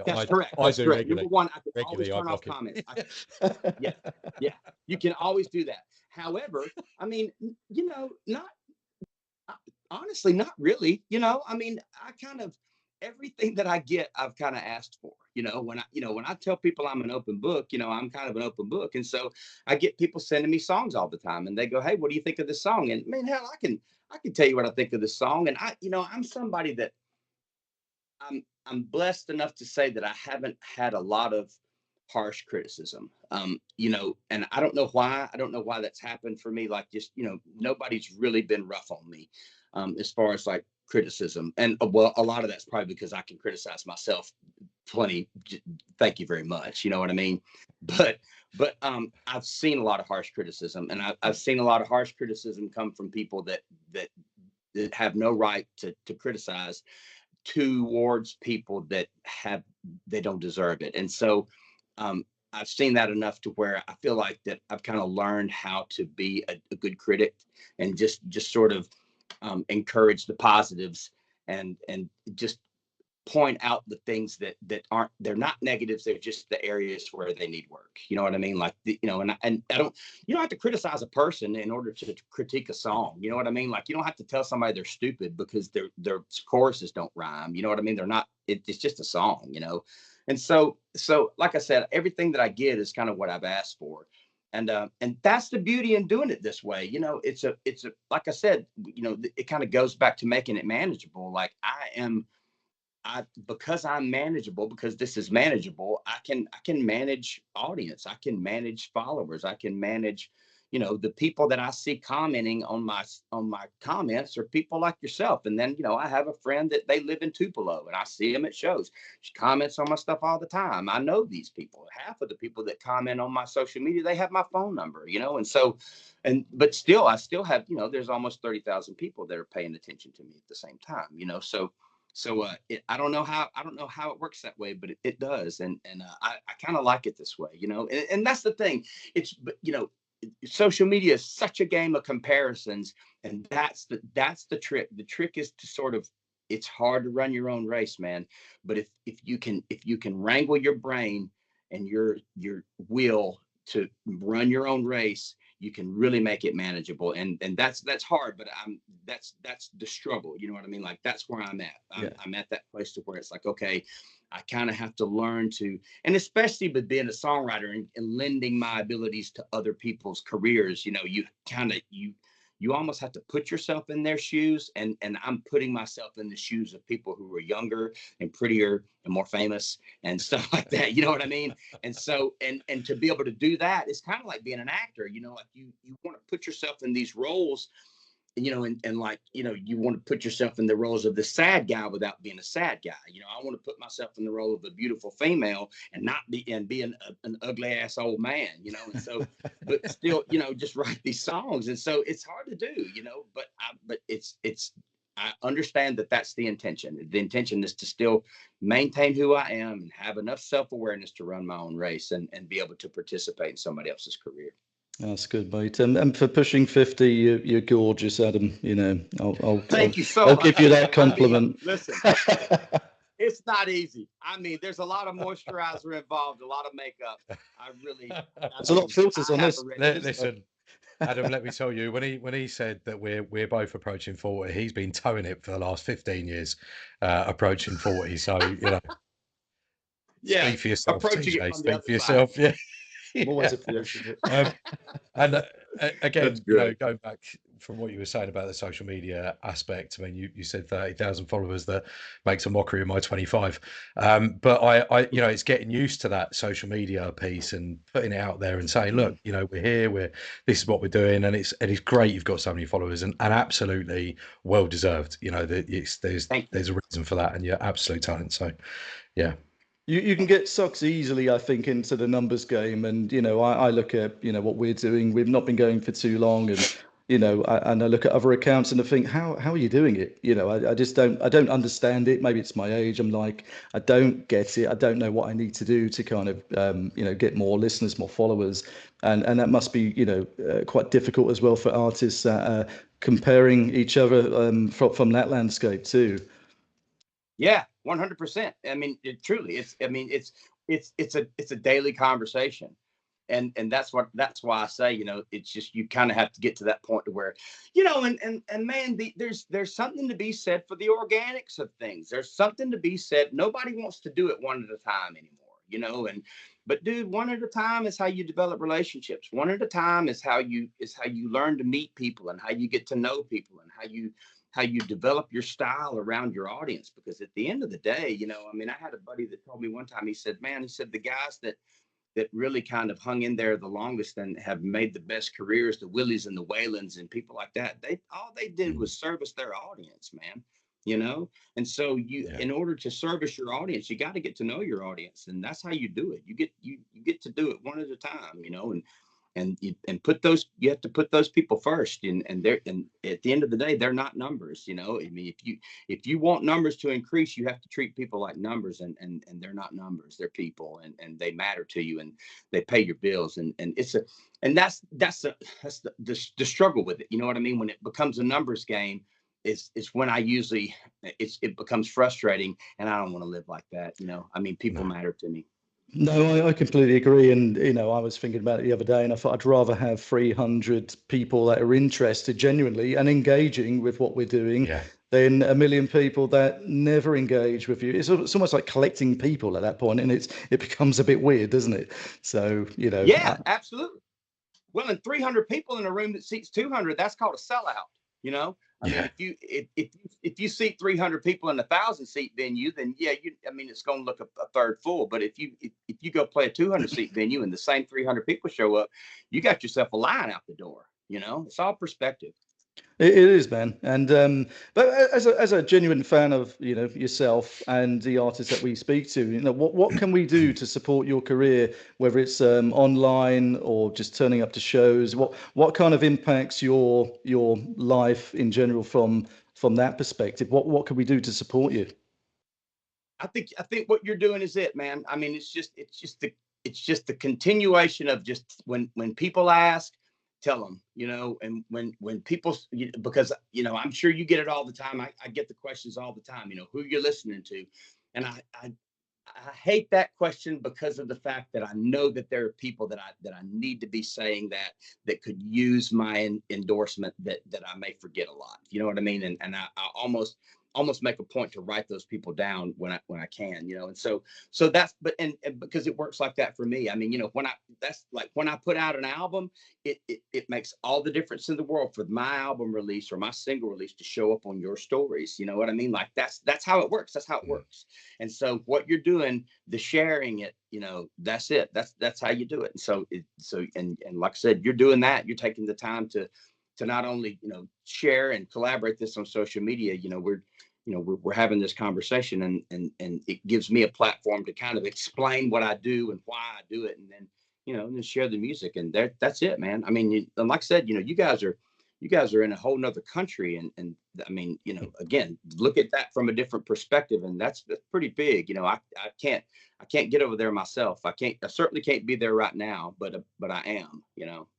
That's correct. I do correct. Regularly. Number one, I can always turn off comments. Yeah, you can always do that. However, I mean, not honestly, not really. I kind of everything that I get, I've kind of asked for. When I tell people I'm an open book, I'm kind of an open book, and so I get people sending me songs all the time, and they go, "Hey, what do you think of this song?" And man, hell, I can tell you what I think of this song, and I'm somebody that I'm blessed enough to say that I haven't had a lot of harsh criticism. And I don't know why. I don't know why that's happened for me. Like, just, nobody's really been rough on me as far as like criticism. And well, a lot of that's probably because I can criticize myself plenty. Thank you very much. You know what I mean? But I've seen a lot of harsh criticism, and I've seen a lot of harsh criticism come from people that have no right to criticize towards people that they don't deserve it. And so I've seen that enough to where I feel like that I've kind of learned how to be a good critic, and just sort of encourage the positives, and just point out the things that they're not negatives. They're just the areas where they need work. You know what I mean? Like, and I don't, you don't have to criticize a person in order to critique a song. You know what I mean? Like, you don't have to tell somebody they're stupid because their choruses don't rhyme. You know what I mean? They're not, it's just a song, And so like I said, everything that I get is kind of what I've asked for. And that's the beauty in doing it this way. It's a, like I said, it kind of goes back to making it manageable. Like because I'm manageable, because this is manageable, I can manage audience. I can manage followers. I can manage, the people that I see commenting on my comments are people like yourself. And then, I have a friend that they live in Tupelo, and I see him at shows. She comments on my stuff all the time. I know these people. Half of the people that comment on my social media, they have my phone number, and so, but still, I still have, there's almost 30,000 people that are paying attention to me at the same time, So I don't know how it works that way, but it does, and I kind of like it this way, and that's the thing. It's social media is such a game of comparisons, and that's the trick. The trick is to sort of, it's hard to run your own race, man. But if you can wrangle your brain and your will to run your own race, you can really make it manageable. And that's hard, but that's the struggle. You know what I mean? Like, that's where I'm at. I'm at that place to where it's like, okay, I kind of have to learn to, and especially with being a songwriter and lending my abilities to other people's careers, you you almost have to put yourself in their shoes. And I'm putting myself in the shoes of people who are younger and prettier and more famous and stuff like that. You know what I mean? And so, and to be able to do that, it's kind of like being an actor, you know, like you want to put yourself in these roles, you know, and like, you know, you want to put yourself in the roles of the sad guy without being a sad guy. You know, I want to put myself in the role of a beautiful female and not be an ugly ass old man, you know, and so, but still, you know, just write these songs. And so it's hard to do, you know, but I understand that that's the intention. The intention is to still maintain who I am and have enough self-awareness to run my own race and be able to participate in somebody else's career. That's good, mate. And for pushing 50, you're gorgeous, Adam. You know, Thank you so I'll much. give you that compliment. I mean, listen, it's not easy. I mean, there's a lot of moisturizer involved, a lot of makeup. There's a lot of filters on this. Listen, Adam, let me tell you, when he said that we're both approaching 40, he's been towing it for the last 15 years, approaching 40. So, you know, yeah, speak for yourself, TJ. Speak for yourself. Side. Yeah. I'm always approaching it. And again, you know, going back from what you were saying about the social media aspect, I mean, you said 30,000 followers. That makes a mockery of my 25. But I, you know, it's getting used to that social media piece and putting it out there and saying, look, you know, we're here, this is what we're doing, and it's great you've got so many followers and absolutely well deserved. You know, there's a reason for that, and you're absolute talent. So, yeah. You can get sucked easily, I think, into the numbers game. And, you know, I look at, you know, what we're doing. We've not been going for too long. And, you know, and I look at other accounts and I think, how are you doing it? You know, I just don't understand it. Maybe it's my age. I'm like, I don't get it. I don't know what I need to do to kind of, you know, get more listeners, more followers. And that must be, you know, quite difficult as well for artists comparing each other from that landscape too. Yeah, 100%. I mean, it's a daily conversation. And that's why I say, you know, it's just, you kind of have to get to that point to where, you know, and man, there's something to be said for the organics of things. There's something to be said. Nobody wants to do it one at a time anymore, you know, but dude, one at a time is how you develop relationships. One at a time is how you learn to meet people and how you get to know people and how you develop your style around your audience. Because at the end of the day, you know, I mean, I had a buddy that told me one time, he said, the guys that really kind of hung in there the longest and have made the best careers, the Willies and the Whalens and people like that, all they did was service their audience, man, you know? And so in order to service your audience, you got to get to know your audience. And that's how you do it. You get to do it one at a time, you know, and you have to put those people first. And at the end of the day, they're not numbers, you know. I mean, if you want numbers to increase, you have to treat people like numbers, and they're not numbers, they're people, and they matter to you, and they pay your bills. And that's the struggle with it. You know what I mean? When it becomes a numbers game, it's when I usually it becomes frustrating, and I don't want to live like that. You know, I mean, people matter to me. No, I completely agree. And, you know, I was thinking about it the other day and I thought I'd rather have 300 people that are interested genuinely and engaging with what we're doing than a million people that never engage with you. It's almost like collecting people at that point, and it becomes a bit weird, doesn't it? So, you know. Yeah, absolutely. Well, and 300 people in a room that seats 200, that's called a sellout, you know? I mean, if you seat 300 people in a 1,000-seat venue, then it's going to look a third full. But if you go play a 200-seat venue and the same 300 people show up, you got yourself a line out the door. You know, it's all perspective. It is, man. And but as a genuine fan of, you know, yourself and the artists that we speak to, you know, what can we do to support your career, whether it's online or just turning up to shows? What kind of impacts your life in general from that perspective? What can we do to support you? I think what you're doing is it, man. I mean, it's just the continuation of just when people ask, tell them, you know, and when people, because, you know, I'm sure you get it all the time. I get the questions all the time, you know, who you're listening to. And I hate that question because of the fact that I know that there are people that I need to be saying that could use my endorsement that I may forget a lot. You know what I mean? And almost make a point to write those people down when I can, you know. And so that's, but and because it works like that for me. I mean, you know, when I put out an album, it makes all the difference in the world for my album release or my single release to show up on your stories. You know what I mean? Like that's how it works. That's how it works. And so what you're doing, the sharing it, you know, that's it. That's how you do it. And so and like I said, you're doing that. You're taking the time to not only, you know, share and collaborate this on social media. You know, we're having this conversation, and it gives me a platform to kind of explain what I do and why I do it, and then, you know, and then share the music. And that's it, man. I mean, and like I said, you know, you guys are in a whole nother country, and I mean, you know, again, look at that from a different perspective, and that's pretty big. You know, I can't get over there myself. I certainly can't be there right now, but I am, you know.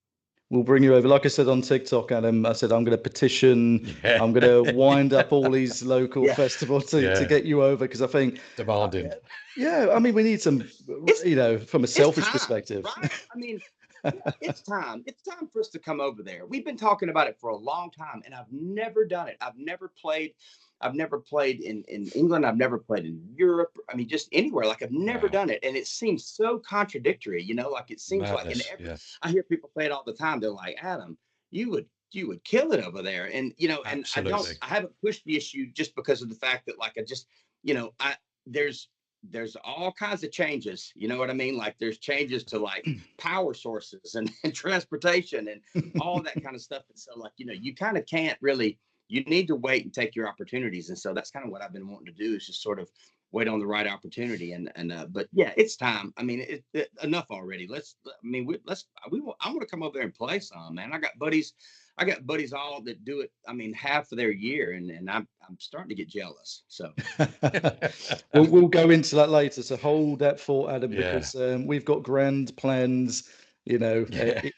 We'll bring you over. Like I said on TikTok, Adam, I said I'm going to petition. Yeah. I'm going to wind up all these local festivals to get you over, because I think demanding. Yeah, I mean, we need some, you know, from a selfish perspective. Right? I mean, it's time. It's time for us to come over there. We've been talking about it for a long time, and I've never done it. I've never played in England. I've never played in Europe. I mean, just anywhere. Like, I've never done it. And it seems so contradictory, you know, like it seems Madness, like I hear people say it all the time. They're like, Adam, you would kill it over there. And, you know, and I haven't pushed the issue just because of the fact that, like, I just, you know, there's all kinds of changes, you know what I mean? Like, there's changes to, like, power sources and transportation and all that kind of stuff. And so, like, you know, you kind of can't really, you need to wait and take your opportunities. And so that's kind of what I've been wanting to do, is just sort of wait on the right opportunity. But yeah, it's time. I mean, enough already. I want to come over there and play some, man. I got buddies all that do it. I mean, half of their year, and I'm starting to get jealous. So we'll go into that later. So hold that thought, Adam, because we've got grand plans, you know,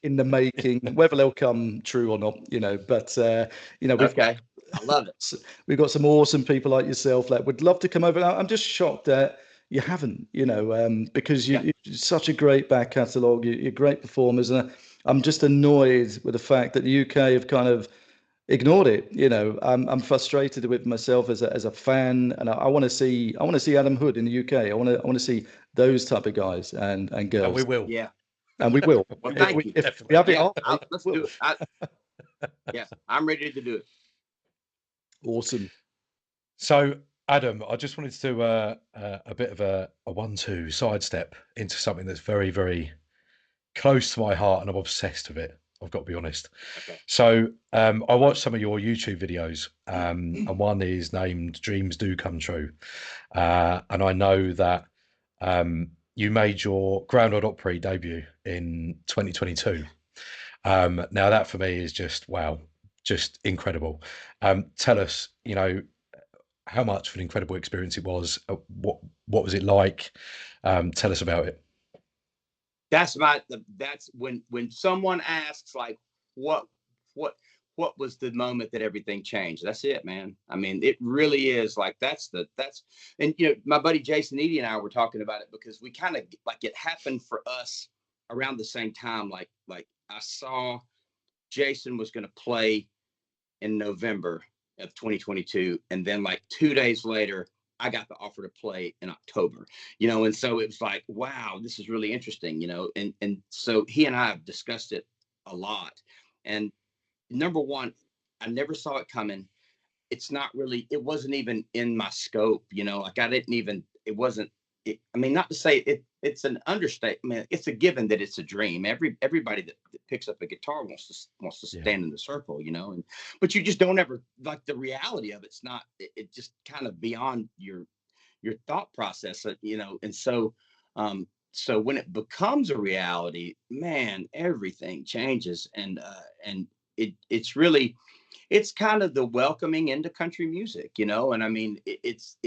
in the making. Whether they'll come true or not, you know. But you know, I love it. We've got some awesome people like yourself that would love to come over. I'm just shocked that you haven't, you know, because you're such a great back catalogue. You're great performers, and I'm just annoyed with the fact that the UK have kind of ignored it. You know, I'm frustrated with myself as a fan, and I want to see Adam Hood in the UK. I want to see those type of guys and girls. And we will. Yeah. And we will. Well, thank you. If we have it let's do it. Yes, I'm ready to do it. Awesome. So, Adam, I just wanted to do a bit of a 1-2 sidestep into something that's very, very close to my heart, and I'm obsessed with it. I've got to be honest. Okay. So, I watched some of your YouTube videos, and one is named "Dreams Do Come True," and I know that you made your Groundhog Opry debut in 2022. Now, that for me is just wow. Just incredible. Tell us, you know, how much of an incredible experience it was. What was it like? Tell us about it. That's when someone asks, like, what was the moment that everything changed? That's it, man. I mean, it really is like and you know, my buddy Jason Eady and I were talking about it, because we kind of, like, it happened for us around the same time. Like I saw Jason was going to play in November of 2022, and then, like, 2 days later, I got the offer to play in October, you know. And so it was like, wow, this is really interesting, you know. And so he and I have discussed it a lot. And number one, I never saw it coming. It wasn't even in my scope, you know. Like, I mean, not to say it's an understatement. I mean, it's a given that it's a dream. Everybody that picks up a guitar wants to stand in the circle, you know. But you just don't ever, like, the reality of it's not. It just kind of beyond your thought process, you know. And so when it becomes a reality, man, everything changes, and it's kind of the welcoming into country music, you know. And I mean, it's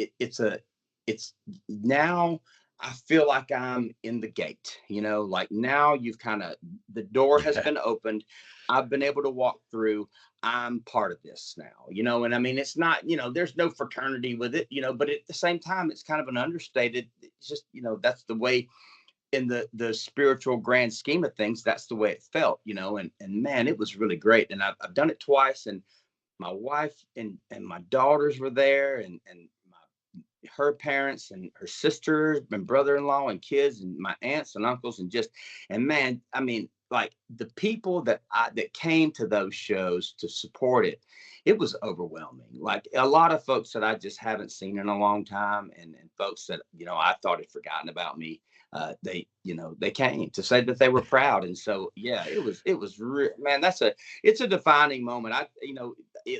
now I feel like I'm in the gate, you know. Like, now the door has been opened. I've been able to walk through. I'm part of this now, you know. And I mean, it's not, you know, there's no fraternity with it, you know, but at the same time, it's kind of an understated, it's just, you know, that's the way, in the spiritual grand scheme of things, that's the way it felt, you know. And man, it was really great. And I've done it twice, and my wife and my daughters were there, and her parents and her sisters and brother-in-law and kids and my aunts and uncles, and man, I mean, like the people that came to those shows to support it, it was overwhelming. Like a lot of folks that I just haven't seen in a long time, and folks that I thought had forgotten about me. They came to say that they were proud, and so yeah, man. It's a defining moment.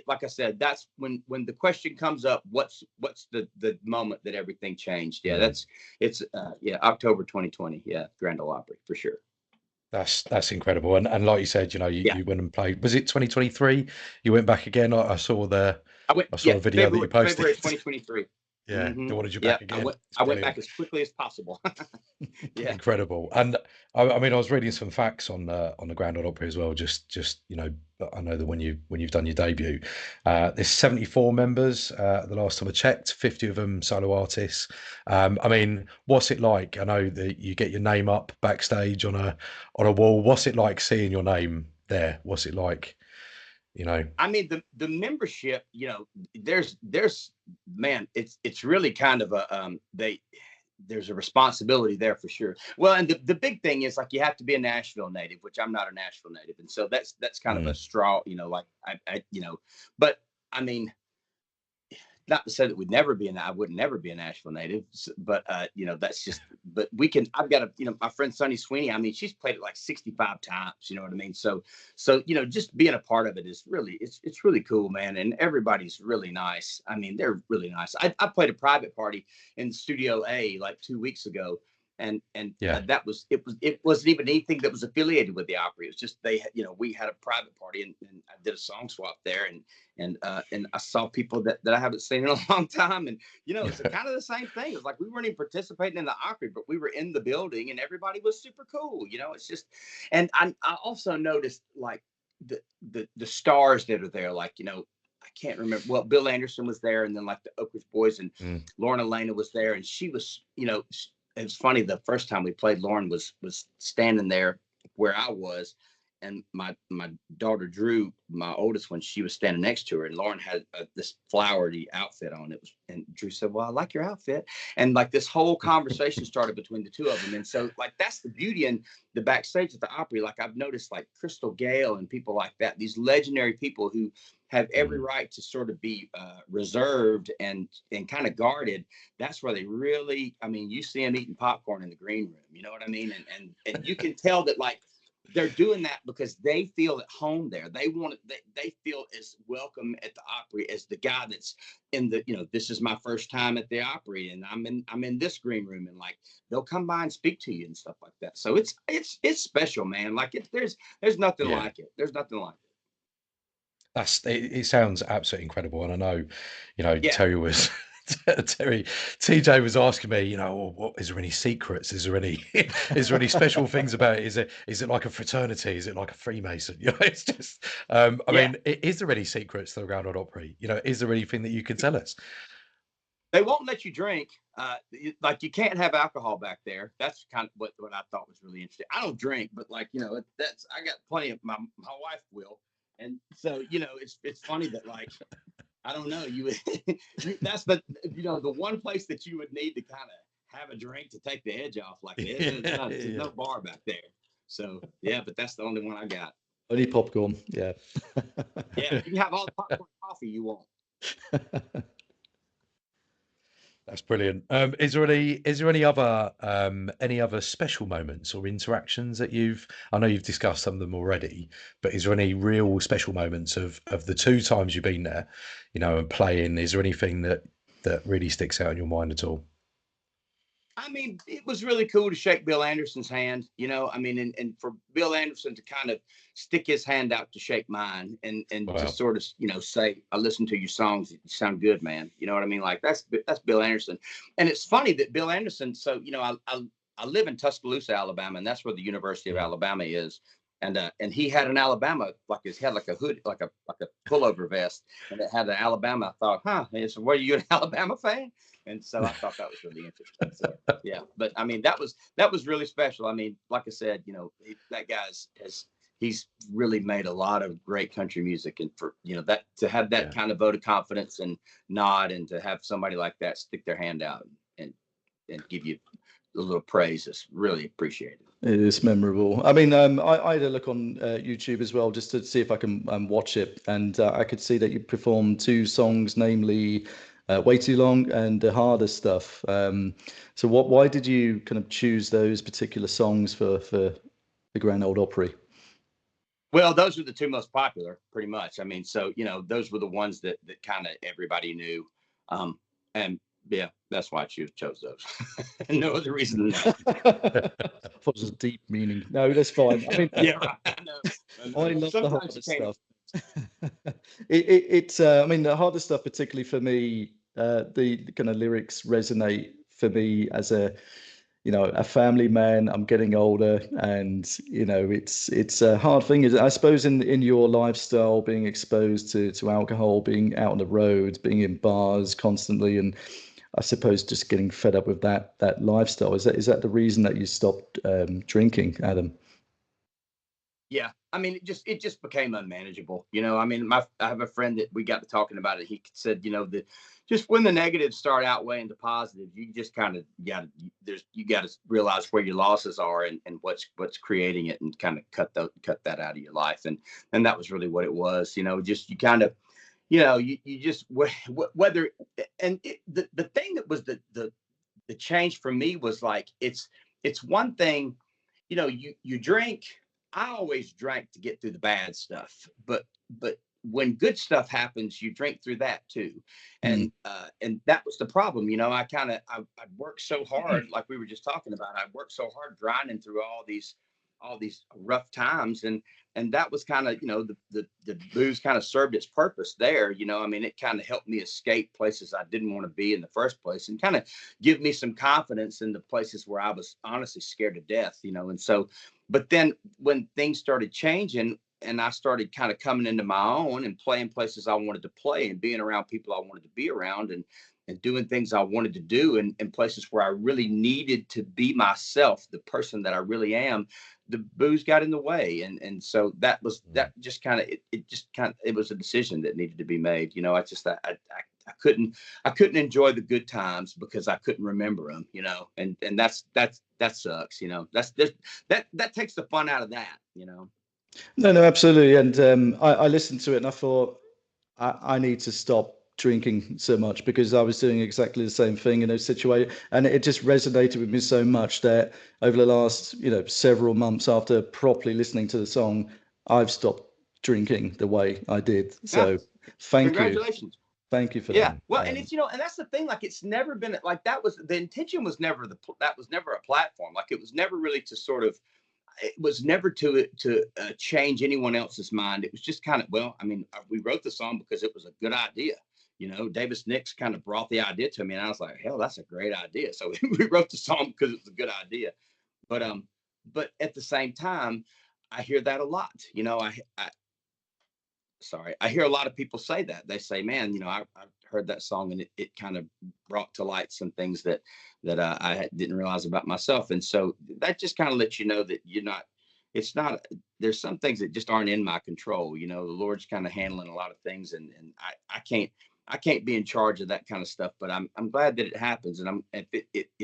Like I said, that's when the question comes up, what's the moment that everything changed? Yeah, it's October 2020. Yeah, Grand Ole Opry for sure. That's incredible. And like you said, Yeah, you went and played. Was it 2023? You went back again. I saw I saw a video that you posted. February 2023. Yeah, they wanted you Yeah, back again. I went back as quickly as possible. Yeah. Incredible. And I mean, I was reading some facts on the Grand Ole Opry as well. Just I know that when you've done your debut, there's 74 members. The last time I checked, 50 of them solo artists. I mean, what's it like? I know that you get your name up backstage on a wall. What's it like seeing your name there? What's it like? I mean, the membership, there's man, it's really kind of there's a responsibility there for sure. Well, and the big thing is, like, you have to be a Nashville native, which I'm not a Nashville native, and so that's kind of a straw, like but I mean, not to say that I would never be a Nashville native, but that's just, but I've got my friend Sunny Sweeney. I mean, she's played it like 65 times, you know what I mean? So, just being a part of it is really, it's really cool, man. And everybody's really nice. I mean, they're really nice. I played a private party in Studio A like 2 weeks ago. And it wasn't even anything that was affiliated with the Opry. It was just we had a private party, and I did a song swap there, and I saw people that I haven't seen in a long time, and it's kind of the same thing. It's like we weren't even participating in the Opry, but we were in the building, and everybody was super cool. It's just, and I also noticed like the stars that are there, like I can't remember. Well, Bill Anderson was there, and then like the Oak Ridge Boys, and Lauren Elena was there, and she was it was funny. The first time we played, Lauren was standing there where I was, and my daughter Drew, my oldest one, she was standing next to her, and Lauren had this flowery outfit on. And Drew said, "Well, I like your outfit," and like this whole conversation started between the two of them. And so, like, that's the beauty in the backstage at the Opry. Like, I've noticed, like Crystal Gale and people like that, these legendary people who have every right to sort of be reserved and kind of guarded. That's where they really, I mean, you see them eating popcorn in the green room, you know what I mean? And you can tell that, like, they're doing that because they feel at home there. They feel as welcome at the Opry as the guy that's in the, this is my first time at the Opry, and I'm in this green room, and like they'll come by and speak to you and stuff like that. So it's special, man. Like there's nothing like it. There's nothing like it. It sounds absolutely incredible. And I know, Yeah. TJ was asking me, what is there any secrets? Is there any special things about it? Is it like a fraternity? Is it like a Freemason? It's just, I mean, is there any secrets to the Grand Ole Opry? Is there anything that you can tell us? They won't let you drink. Like, you can't have alcohol back there. That's kind of what I thought was really interesting. I don't drink, but like, I got plenty of my wife will. And so, it's funny that, like, I don't know, that's the one place that you would need to kind of have a drink to take the edge off. Like, there's no bar back there. So, yeah, but that's the only one I got. Only popcorn. Yeah. Yeah. You can have all the popcorn coffee you want. That's brilliant. Is there any other special moments or interactions that I know you've discussed some of them already, but is there any real special moments of the 2 times you've been there, and playing? Is there anything that really sticks out in your mind at all? I mean, it was really cool to shake Bill Anderson's hand, I mean, and for Bill Anderson to kind of stick his hand out to shake mine, and Wow. to sort of, say, I listened to your songs. You sound good, man. You know what I mean? Like, that's Bill Anderson. And it's funny that Bill Anderson, so, I live in Tuscaloosa, Alabama, and that's where the University of Alabama is. And he had an Alabama, he had like a hood, like a pullover vest, and it had an Alabama. I thought, so were you an Alabama fan? And so I thought that was really interesting. So, yeah, but I mean, that was really special. I mean, like I said, that guy he's really made a lot of great country music. And for, you know, that to have that kind of vote of confidence and nod, and to have somebody like that stick their hand out and give you a little praise is really appreciated. It is memorable. I mean, I had a look on YouTube as well, just to see if I can watch it, and I could see that you performed 2 songs, namely Way Too Long and The Harder Stuff. So why did you kind of choose those particular songs for the Grand Ole Opry? Well, those were the 2 most popular, pretty much. I mean, so, you know, those were the ones that kind of everybody knew. And yeah, that's why I chose those. No other reason than that. I thought it was a deep meaning. No, that's fine. I mean, yeah, right. I know. I love the Sometimes harder you can't. stuff. It's I mean, the harder stuff, particularly for me, the kind of lyrics resonate for me as a, you know, a family man. I'm getting older, and you know, it's a hard thing. Is I suppose in your lifestyle, being exposed to alcohol, being out on the road, being in bars constantly, and I suppose just getting fed up with that lifestyle. Is that the reason that you stopped drinking, Adam? Yeah, I mean, it just became unmanageable. You know, I mean, I have a friend that we got to talking about it. He said, you know, just when the negatives start outweighing the positives, you just kind of got to realize where your losses are and what's creating it, and kind of cut that out of your life. And that was really what it was. You know, just you kind of, you know, you just whether, and the thing that was the change for me was like, it's one thing, you know, you drink. I always drank to get through the bad stuff, but when good stuff happens, you drink through that too. And that was the problem. You know, I worked so hard, like we were just talking about. I worked so hard grinding through all these rough times, and that was kind of, you know, the booze kind of served its purpose there. You know, I mean, it kind of helped me escape places I didn't want to be in the first place, and kind of give me some confidence in the places where I was honestly scared to death, you know. And so, but then when things started changing, and I started kind of coming into my own and playing places I wanted to play, and being around people I wanted to be around, and doing things I wanted to do, and places where I really needed to be myself, the person that I really am, the booze got in the way. And so that just kind of, it was a decision that needed to be made. You know, I couldn't enjoy the good times because I couldn't remember them, you know, and that sucks, you know. That takes the fun out of that, you know. No, absolutely. And I listened to it, and I thought I need to stop drinking so much, because I was doing exactly the same thing in those situations, and it just resonated with me so much that over the last, you know, several months after properly listening to the song, I've stopped drinking the way I did. So Congratulations. Thank you for that. that. Well, and it's, you know, and that's the thing, like, it's never been like, that was the intention, was never that was never a platform. Like, it was never really to sort of, it was never to change anyone else's mind. It was just kind of, well, I mean, we wrote the song because it was a good idea. You know, Davis Nix kind of brought the idea to me, and I was like, hell, that's a great idea. So we wrote the song because it was a good idea. But at the same time, I hear that a lot. You know, I hear a lot of people say that. They say, man, you know, I heard that song, and it kind of brought to light some things that I didn't realize about myself. And so that just kind of lets you know that there's some things that just aren't in my control. You know, the Lord's kind of handling a lot of things, and I can't be in charge of that kind of stuff, but I'm glad that it happens. And if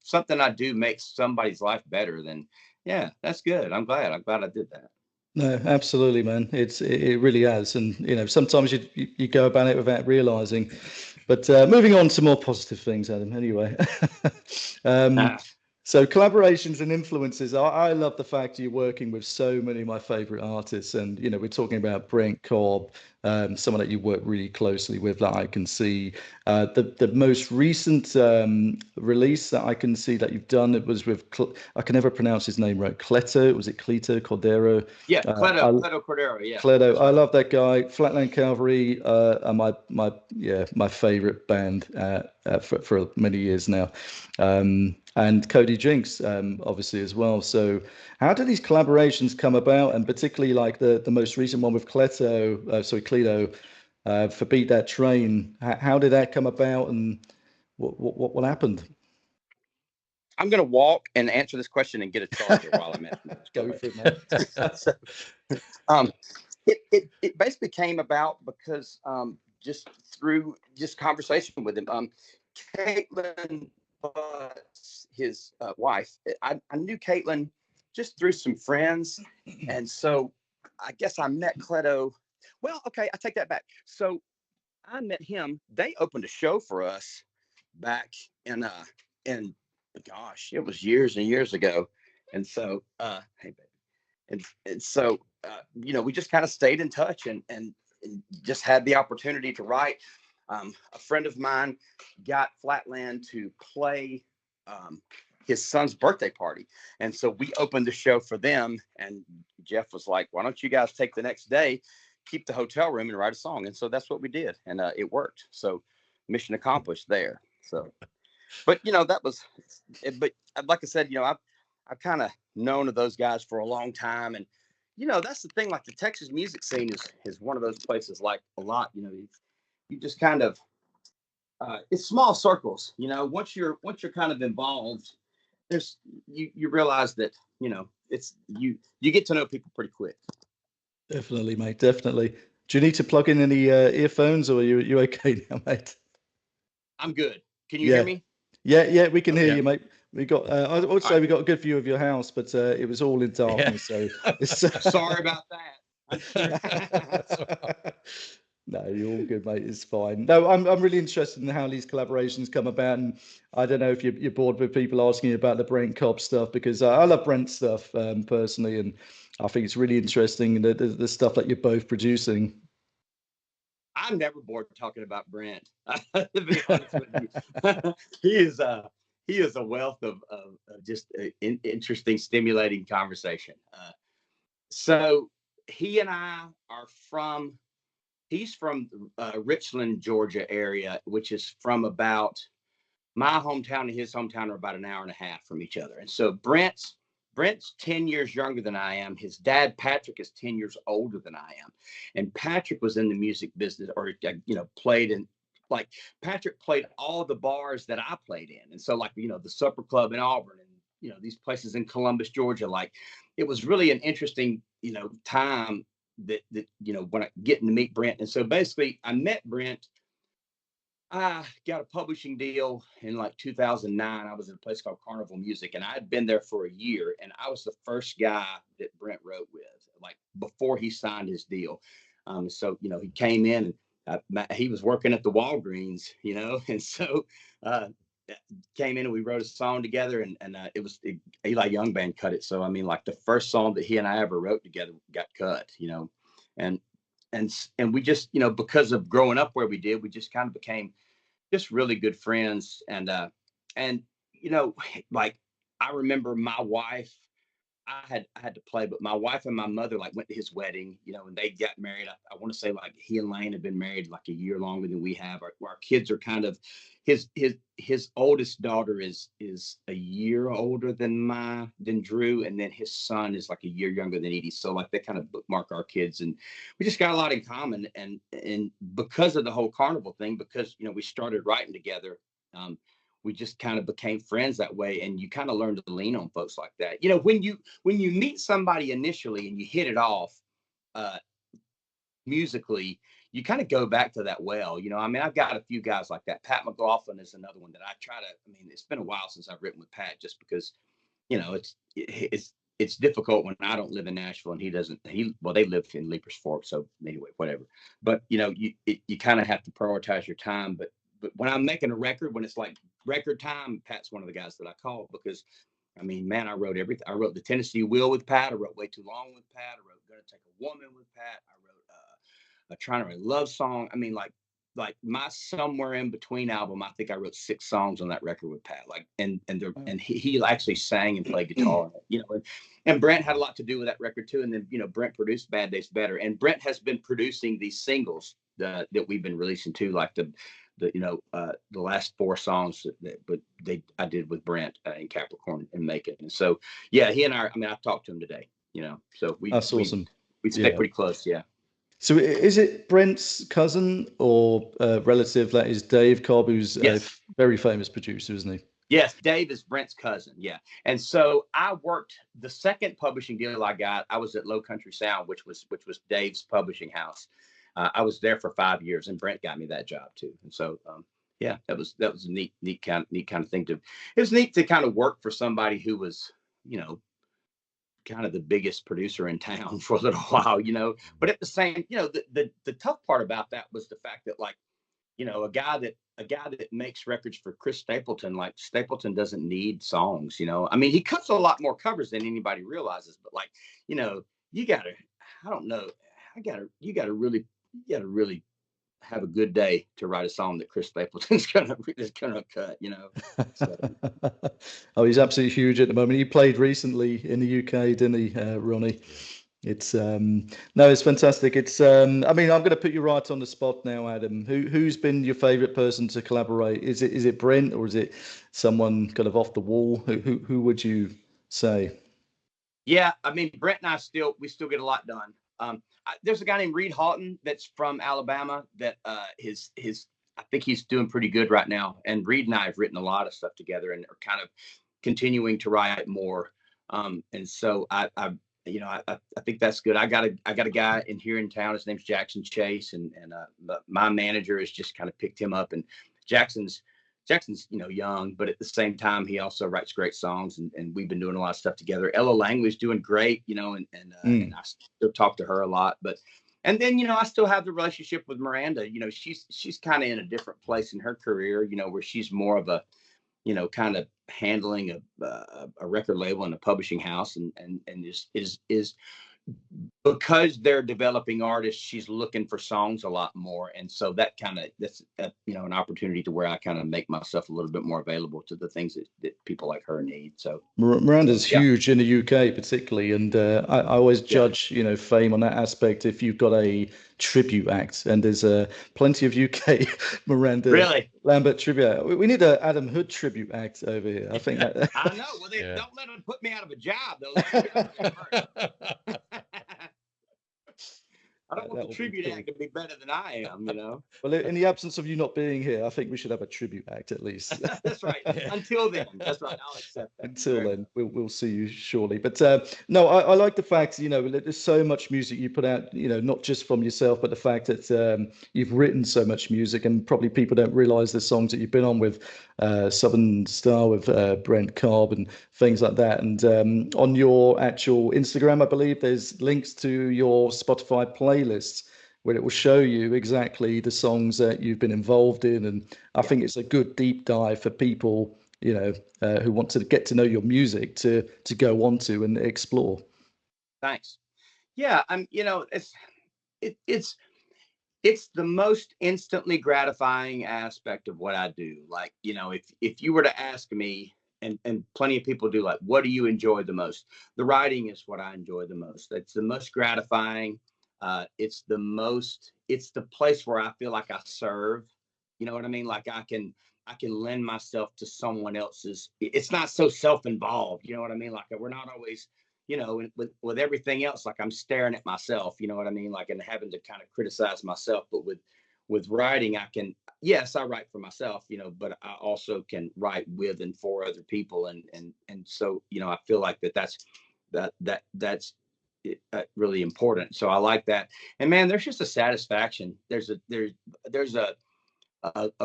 something I do makes somebody's life better, then yeah, that's good. I'm glad I did that. No, absolutely, man. It really has. And, you know, sometimes you go about it without realizing. But moving on to more positive things, Adam, anyway. So collaborations and influences. I love the fact you're working with so many of my favorite artists. And, you know, we're talking about Brent Cobb, someone that you work really closely with, that I can see. The most recent release that I can see that you've done, it was with, I can never pronounce his name right, Cleto. Was it Cleto Cordero? Yeah, Cleto Cordero. Yeah, Cleto. I love that guy. Flatland Cavalry are my favorite band for many years now. And Cody Jinks, obviously, as well. So how do these collaborations come about? And particularly like the most recent one with Cleto, for Beat That Train. How did that come about, and what happened? I'm going to walk and answer this question and get a charger while I'm at it. Go for it, man. Um, it basically came about because just through just conversation with him. Caitlin, his wife, I knew Caitlin just through some friends, and so I guess I met Cleto. Well, okay, I take that back. So I met him. They opened a show for us back in gosh, it was years and years ago. And so hey baby. And so we just kind of stayed in touch and just had the opportunity to write. A friend of mine got Flatland to play his son's birthday party. And so we opened the show for them. And Jeff was like, why don't you guys take the next day, keep the hotel room and write a song? And so that's what we did. And it worked. So mission accomplished there. So, but that was, but like I said, I've kind of known of those guys for a long time. And, that's the thing, like the Texas music scene is one of those places, like a lot, you just kind of, it's small circles, once you're kind of involved, there's, you realize that, it's, you get to know people pretty quick. Definitely, mate. Definitely. Do you need to plug in any earphones, or are you okay now, mate? I'm good. Can you hear me? Yeah, we can hear you, mate. We got. I would say we got a good view of your house, but it was all in darkness. So it's, sorry about that. No, you're all good, mate. It's fine. No, I'm really interested in how these collaborations come about, and I don't know if you're bored with people asking you about the Brent Cobb stuff, because I love Brent stuff personally, and I think it's really interesting the stuff that you're both producing. I'm never bored talking about Brent. To be honest with you, he is a wealth of just interesting, stimulating conversation. So he and I are from. He's from Richland, Georgia area, which is from about my hometown and his hometown are about an hour and a half from each other. And so Brent's 10 years younger than I am. His dad, Patrick, is 10 years older than I am. And Patrick was in the music business, or, played in, like, Patrick played all the bars that I played in. And so, like, the Supper Club in Auburn and, these places in Columbus, Georgia, like, it was really an interesting, time that when I getting to meet Brent. And so basically I met Brent. I got a publishing deal in like 2009. I was in a place called Carnival Music, and I had been there for a year, and I was the first guy that Brent wrote with, like before he signed his deal. So he came in and he was working at the Walgreens, and so came in and we wrote a song together, and it was Eli Young Band cut it. So I mean, like the first song that he and I ever wrote together got cut, and we just, because of growing up where we did, we just kind of became just really good friends. And like I remember my wife, I had to play, but my wife and my mother like went to his wedding, and they got married. I want to say like he and Lane have been married like a year longer than we have. Our kids are kind of his oldest daughter is a year older than Drew, and then his son is like a year younger than Edie. So like they kind of bookmark our kids, and we just got a lot in common. And because of the whole Carnival thing, because we started writing together, we just kind of became friends that way. And you kind of learn to lean on folks like that. When you meet somebody initially and you hit it off musically, you kind of go back to that well. I mean, I've got a few guys like that. Pat McLaughlin is another one that I try to, I mean, it's been a while since I've written with Pat, just because, it's difficult when I don't live in Nashville and he doesn't. They live in Leapers Fork, so anyway, whatever. But you kind of have to prioritize your time. But when I'm making a record, when it's like record time, Pat's one of the guys that I call, because I mean, man, I wrote everything. I wrote the Tennessee Will with Pat. I wrote Way Too Long with Pat. I wrote Gonna Take a Woman with Pat. I wrote a Trying to Write Love Song. I mean, like my Somewhere in Between album, I think I wrote 6 songs on that record with Pat. Like, and he actually sang and played guitar, and Brent had a lot to do with that record too. And then Brent produced Bad Days Better, and Brent has been producing these singles that we've been releasing too, like the last 4 songs I did with Brent in Capricorn and Macon. And so yeah, he and I mean, I've talked to him today, so that's awesome. We stay pretty close. Yeah. So is it Brent's cousin or relative that is Dave Cobb, who's yes. a very famous producer, isn't he? Yes, Dave is Brent's cousin. Yeah. And so I worked the second publishing deal I got. I was at Low Country Sound, which was Dave's publishing house. I was there for 5 years, and Brent got me that job too. And so, yeah, that was a neat kind of thing to. It was neat to kind of work for somebody who was, kind of the biggest producer in town for a little while, But at the same, the tough part about that was the fact that, like, a guy that makes records for Chris Stapleton, like, Stapleton doesn't need songs, I mean, he cuts a lot more covers than anybody realizes, but, like, you gotta, I don't know, you gotta really have a good day to write a song that Chris Stapleton's gonna cut, So. Oh, he's absolutely huge at the moment. He played recently in the UK, didn't he, Ronnie? It's no, it's fantastic. It's I mean, I'm going to put you right on the spot now, Adam. Who's been your favorite person to collaborate? Is it Brent, or is it someone kind of off the wall? Who would you say? Yeah, I mean, Brent and we still get a lot done. There's a guy named Reed Houghton that's from Alabama that I think he's doing pretty good right now. And Reed and I have written a lot of stuff together and are kind of continuing to write more. And so I think that's good. I got a guy here in town. His name's Jackson Chase, and my manager has just kind of picked him up. And Jackson's young, but at the same time, he also writes great songs, and we've been doing a lot of stuff together. Ella Langley's doing great, and I still talk to her a lot. And then, I still have the relationship with Miranda. She's kind of in a different place in her career, where she's more of a, kind of handling a record label and a publishing house, and is because they're developing artists, she's looking for songs a lot more. And so that's an opportunity to where I kind of make myself a little bit more available to the things that people like her need. So Miranda's huge in the UK particularly, and I always judge fame on that aspect if you've got a tribute act, and there's plenty of UK Miranda Lambert tribute. We need a Adam Hood tribute act over here. I think that I know. Well, don't let them put me out of a job though. I don't want the tribute act to be better than I am, Well, in the absence of you not being here, I think we should have a tribute act at least. That's right. Until then, that's right. I'll accept that. Until then, we'll see you shortly. But no, I like the fact, there's so much music you put out, not just from yourself, but the fact that you've written so much music, and probably people don't realize the songs that you've been on with Southern Star, with Brent Cobb and things like that. And on your actual Instagram, I believe there's links to your Spotify playlists where it will show you exactly the songs that you've been involved in. And I think it's a good deep dive for people, who want to get to know your music to go on to and explore. Thanks. Yeah, it's the most instantly gratifying aspect of what I do. Like, if you were to ask me, and plenty of people do, like, what do you enjoy the most? The writing is what I enjoy the most. It's the most gratifying. It's the place where I feel like I serve. You know what I mean? Like, I can lend myself to someone else's. It's not so self-involved. You know what I mean? Like, we're not always, with everything else, like, I'm staring at myself, you know what I mean? Like, and having to kind of criticize myself. But with writing, yes, I write for myself, but I also can write with and for other people. And so, I feel like that's really important. So I like that. And man, there's just a satisfaction. There's a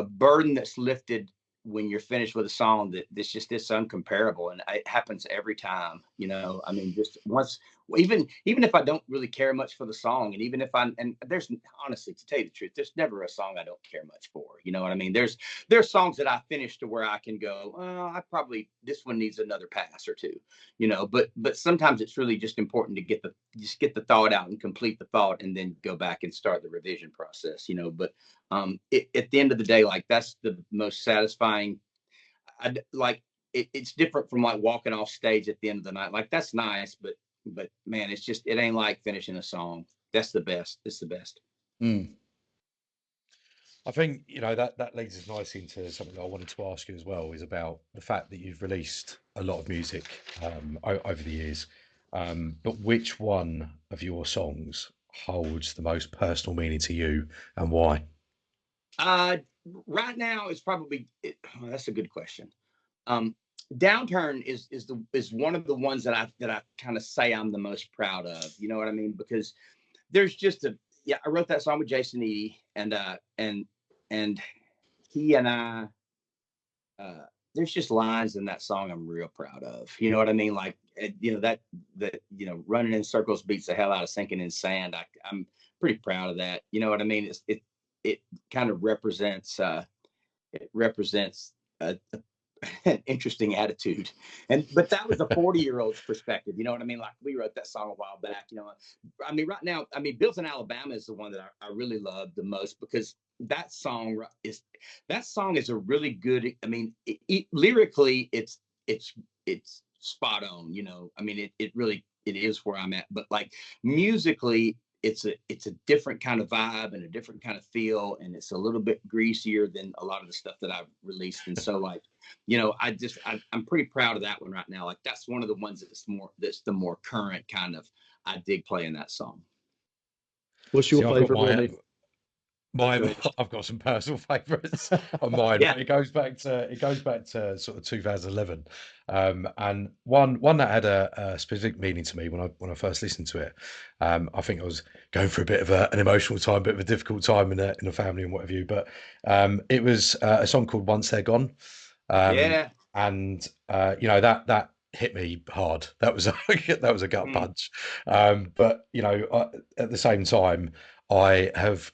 burden that's lifted when you're finished with a song it's uncomparable, and it happens every time. I mean, just once, even if I don't really care much for the song, and even if there's, honestly, to tell you the truth, there's never a song I don't care much for. You know what I mean? There's songs that I finish to where I can go, this one needs another pass or two, but sometimes it's really just important to get the thought out and complete the thought, and then go back and start the revision process, but at the end of the day, like, that's the most satisfying. It's different from, like, walking off stage at the end of the night. Like, that's nice, but man, it ain't like finishing a song. That's the best. It's the best. I think, that leads us nicely into something that I wanted to ask you as well, is about the fact that you've released a lot of music over the years, but which one of your songs holds the most personal meaning to you, and why? Right now, it's probably that's a good question. Downturn is one of the ones that I kind of say I'm the most proud of. You know what I mean? Because there's just I wrote that song with Jason Eady, and he and I, there's just lines in that song I'm real proud of. You know what I mean? Like, that running in circles beats the hell out of sinking in sand. I'm pretty proud of that. You know what I mean? It kind of represents an interesting attitude. But that was a 40-year-old's perspective. You know what I mean? Like, we wrote that song a while back. I mean, right now, Built in Alabama is the one that I really love the most, because that song is a really good, I mean, lyrically it's spot on. I mean, it really is where I'm at, but like musically it's a different kind of vibe and a different kind of feel, and it's a little bit greasier than a lot of the stuff that I've released. And so, like, I'm pretty proud of that one right now. Like, that's one of the ones that's the more current kind of, I dig playing that song. What's your favorite, Ronnie? I've got some personal favorites of mine. Yeah. But it goes back to sort of 2011, and one that had a specific meaning to me when I first listened to it. I think I was going through a bit of an emotional time, bit of a difficult time in the family and what have you. But it was a song called "Once They're Gone." Yeah. And that hit me hard. That was a gut punch. But at the same time, I have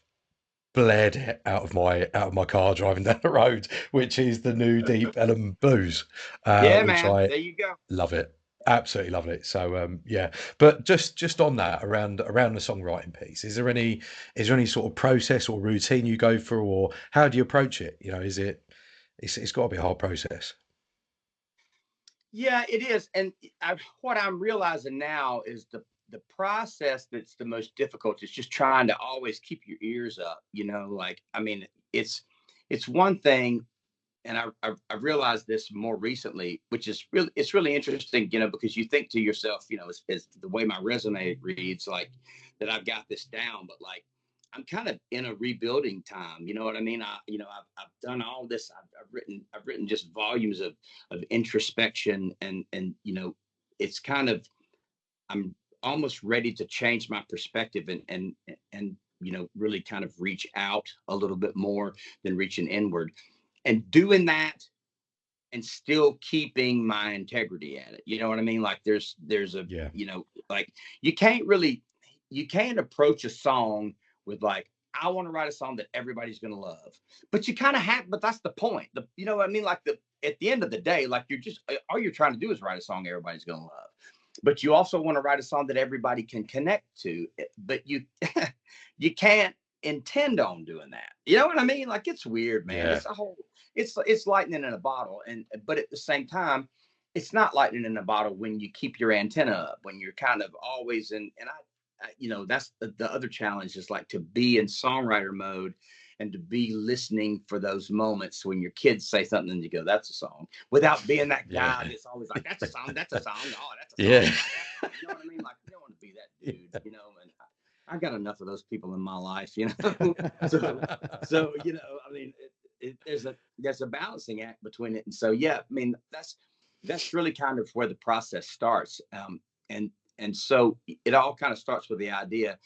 bled out of my car driving down the road, which is the new Deep Ellum Blues, Yeah, which man. There you go. love it, absolutely love it. So yeah, but just on that, around the songwriting piece, is there any sort of process or routine you go through, or how do you approach it? It's got to be a hard process. Yeah, it is. And what I'm realizing now is the process that's the most difficult is just trying to always keep your ears up. Like, I mean, it's one thing, and I've realized this more recently, which is it's really interesting, because you think to yourself, as the way my resume reads, like, that I've got this down, but like, I'm kind of in a rebuilding time. You know what I mean? I've done all this. I've written just volumes of introspection, and it's kind of, I'm almost ready to change my perspective and really kind of reach out a little bit more than reaching inward, and doing that and still keeping my integrity at it. You know what I mean? Like, there's a, Yeah. Like, you can't approach a song with like, I want to write a song that everybody's going to love, but you kind of have, but that's the point. You know what I mean? Like, at the end of the day, like, all you're trying to do is write a song everybody's going to love, but you also want to write a song that everybody can connect to, but you can't intend on doing that. You know what I mean? Like, it's weird, man. Yeah. It's lightning in a bottle, but at the same time, it's not lightning in a bottle when you keep your antenna up, when you're kind of always in. And that's the other challenge, is like to be in songwriter mode and to be listening for those moments when your kids say something and you go, "That's a song," without being that guy that's always like, "That's a song, that's a song, oh, that's a song." Yeah. You know what I mean? Like, you don't want to be that dude, and I got enough of those people in my life, so I mean, there's a balancing act between it. And so, yeah, I mean, that's really kind of where the process starts. And so it all kind of starts with the idea,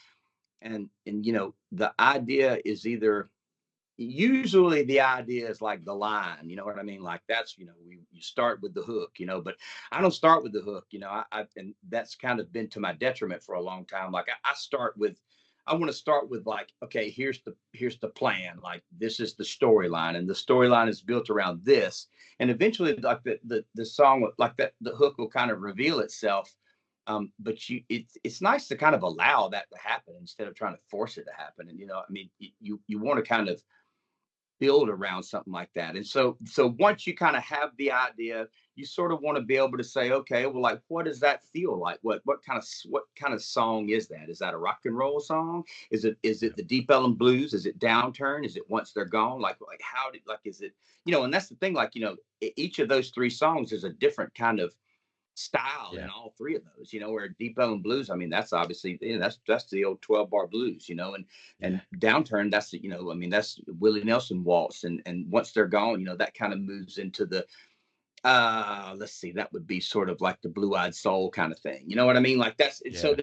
and the idea is usually the idea is like the line, you know what I mean? Like, that's, you start with the hook, but I don't start with the hook, and that's kind of been to my detriment for a long time. Like, I want to start with like, okay, here's the plan. Like, this is the storyline, and the storyline is built around this. And eventually, like, the song, like, that, the hook will kind of reveal itself. But it's nice to kind of allow that to happen instead of trying to force it to happen. And, I mean, you want to kind of build around something like that. And so once you kind of have the idea, you sort of want to be able to say, okay, well, like, what does that feel like? What kind of song is that? Is that a rock and roll song? Is it the Deep Ellum Blues? Is it Downturn? Is it Once They're Gone? Like is it, and that's the thing, like, each of those three songs is a different kind of style in all three of those, where Deep Ellum Blues, I mean, that's obviously, that's the old 12-bar blues, and Downturn, that's I mean, that's Willie Nelson waltz, and Once They're Gone, that kind of moves into the Let's see, that would be sort of like the Blue-Eyed Soul kind of thing. You know what I mean? Like that's so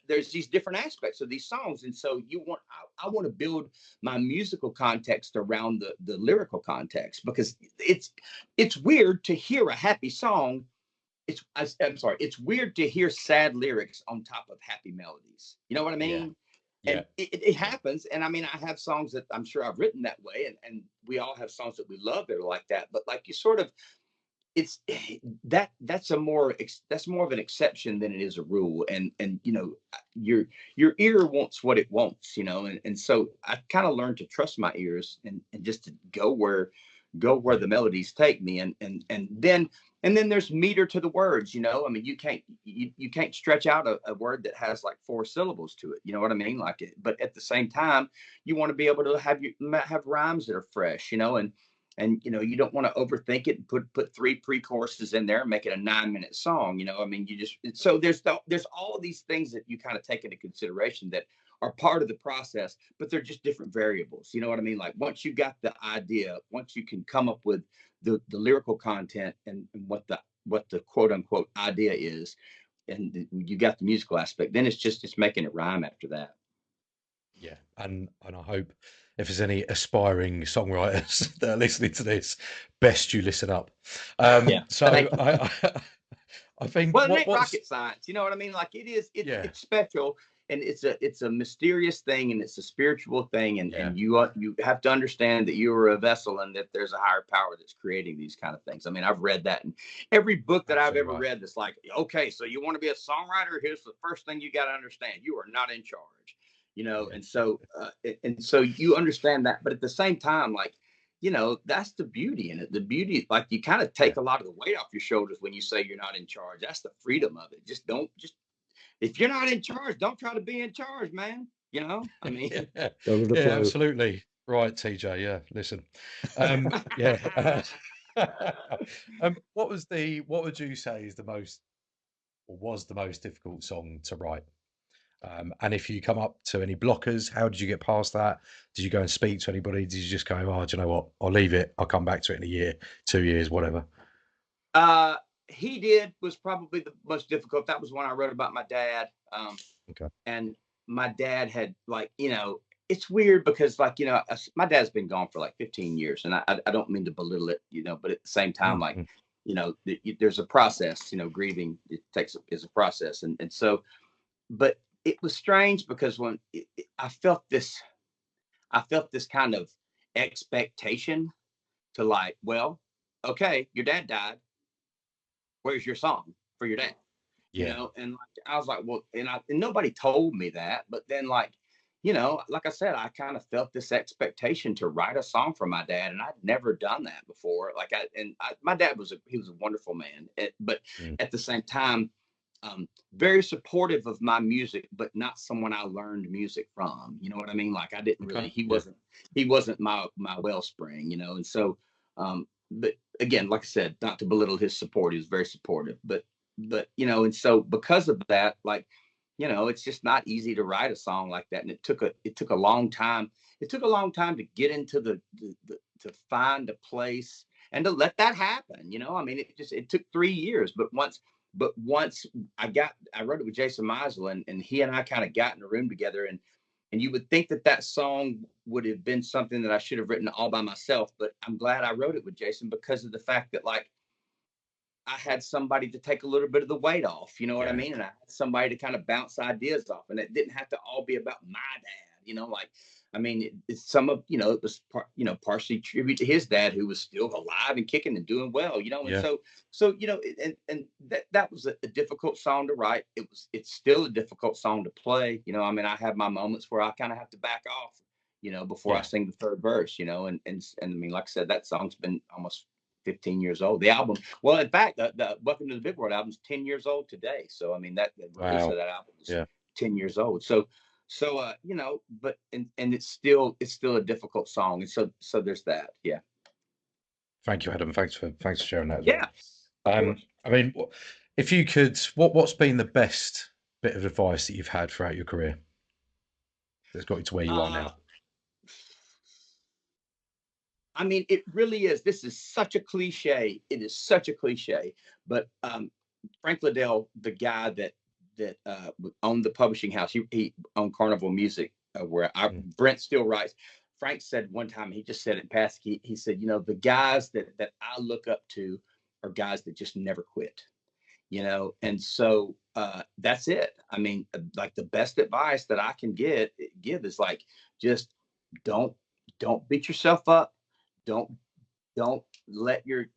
there's these different aspects of these songs. And so I want to build my musical context around the lyrical context, because it's weird to hear a happy song. I'm sorry, it's weird to hear sad lyrics on top of happy melodies. You know what I mean? Yeah. And it happens. And I mean, I have songs that I'm sure I've written that way, and we all have songs that we love that are like that. But like you sort of, it's that's more of an exception than it is a rule. And you know, your ear wants what it wants, you know, and so I kind of learned to trust my ears and just to go where the melodies take me. And then there's meter to the words, you know. I mean, you can't stretch out a word that has like 4 syllables to it. You know what I mean? Like it, but at the same time, you want to be able to have rhymes that are fresh, you know, and you know, you don't want to overthink it and put 3 pre-choruses in there and make it a 9-minute song. You know, I mean, so there's all these things that you kind of take into consideration that are part of the process, but they're just different variables. You know what I mean? Like once you got the idea, once you can come up with the lyrical content and what the quote unquote idea is, and you got the musical aspect, then it's making it rhyme after that. Yeah, and I hope if there's any aspiring songwriters that are listening to this, best you listen up. So I think well, it ain't rocket science. You know what I mean? Like it's special, and it's a mysterious thing, and it's a spiritual thing, and you have to understand that you are a vessel, and that there's a higher power that's creating these kind of things. I mean, I've read that in every book that I've ever read. That's like, okay, so you want to be a songwriter? Here's the first thing you got to understand: you are not in charge. You know, and so you understand that, but at the same time, like, you know, that's the beauty in it. The beauty, like, you kind of take a lot of the weight off your shoulders when you say you're not in charge. That's the freedom of it. If you're not in charge, don't try to be in charge, man. You know, I mean, absolutely right, TJ. Yeah, listen, what would you say is was the most difficult song to write? And if you come up to any blockers, how did you get past that? Did you go and speak to anybody? Did you just go, oh, do you know what? I'll leave it. I'll come back to it in a year, 2 years, whatever. He did was probably the most difficult. That was when I wrote about my dad. Okay. And my dad had, like, you know, it's weird because, like, you know, my dad's been gone for like 15 years, and I don't mean to belittle it, you know, but at the same time, like, you know, there's a process, you know, grieving is a process. And so, but it was strange because when I felt this kind of expectation to, like, well, okay, your dad died. Where's your song for your dad? You know, and like, I was like, well, and nobody told me that, but then, like, you know, like I said, I kind of felt this expectation to write a song for my dad, and I'd never done that before. Like, my dad was a wonderful man, but at the same time, very supportive of my music, but not someone I learned music from. You know what I mean? Like, I didn't really. He wasn't my wellspring. You know, and so, but again, like I said, not to belittle his support, he was very supportive, but you know, and so because of that, like, you know, it's just not easy to write a song like that, and it took a long time. It took a long time to get into to find a place and to let that happen. You know, I mean, it took 3 years, but once I wrote it with Jason Meisel, and he and I kind of got in a room together, and you would think that song would have been something that I should have written all by myself, but I'm glad I wrote it with Jason because of the fact that, like, I had somebody to take a little bit of the weight off, you know what I mean? And I had somebody to kind of bounce ideas off, and it didn't have to all be about my dad, you know, like, I mean, it's some of, you know, it was partially tribute to his dad, who was still alive and kicking and doing well, you know? And so, you know, and that was a difficult song to write. It's still a difficult song to play. You know, I mean, I have my moments where I kind of have to back off, you know, before I sing the third verse, you know, and I mean, like I said, that song's been almost 15 years old. The album, well, in fact, the Welcome to the Big World album is 10 years old today. So, I mean, the release of that album is 10 years old. So, you know, but, and it's still a difficult song. And so there's that. Yeah. Thank you, Adam. Thanks for sharing that as well. I mean, if you could, what's been the best bit of advice that you've had throughout your career that's got you to where you are now? I mean, it really is. This is such a cliche. It is such a cliche. But Frank Liddell, the guy that owned the publishing house, he owned Carnival Music, where Brent still writes. Frank said one time, he just said it in passing, he said, you know, the guys that I look up to are guys that just never quit, you know. And so that's it. I mean, like, the best advice that I can give is like, just don't beat yourself up. Don't let your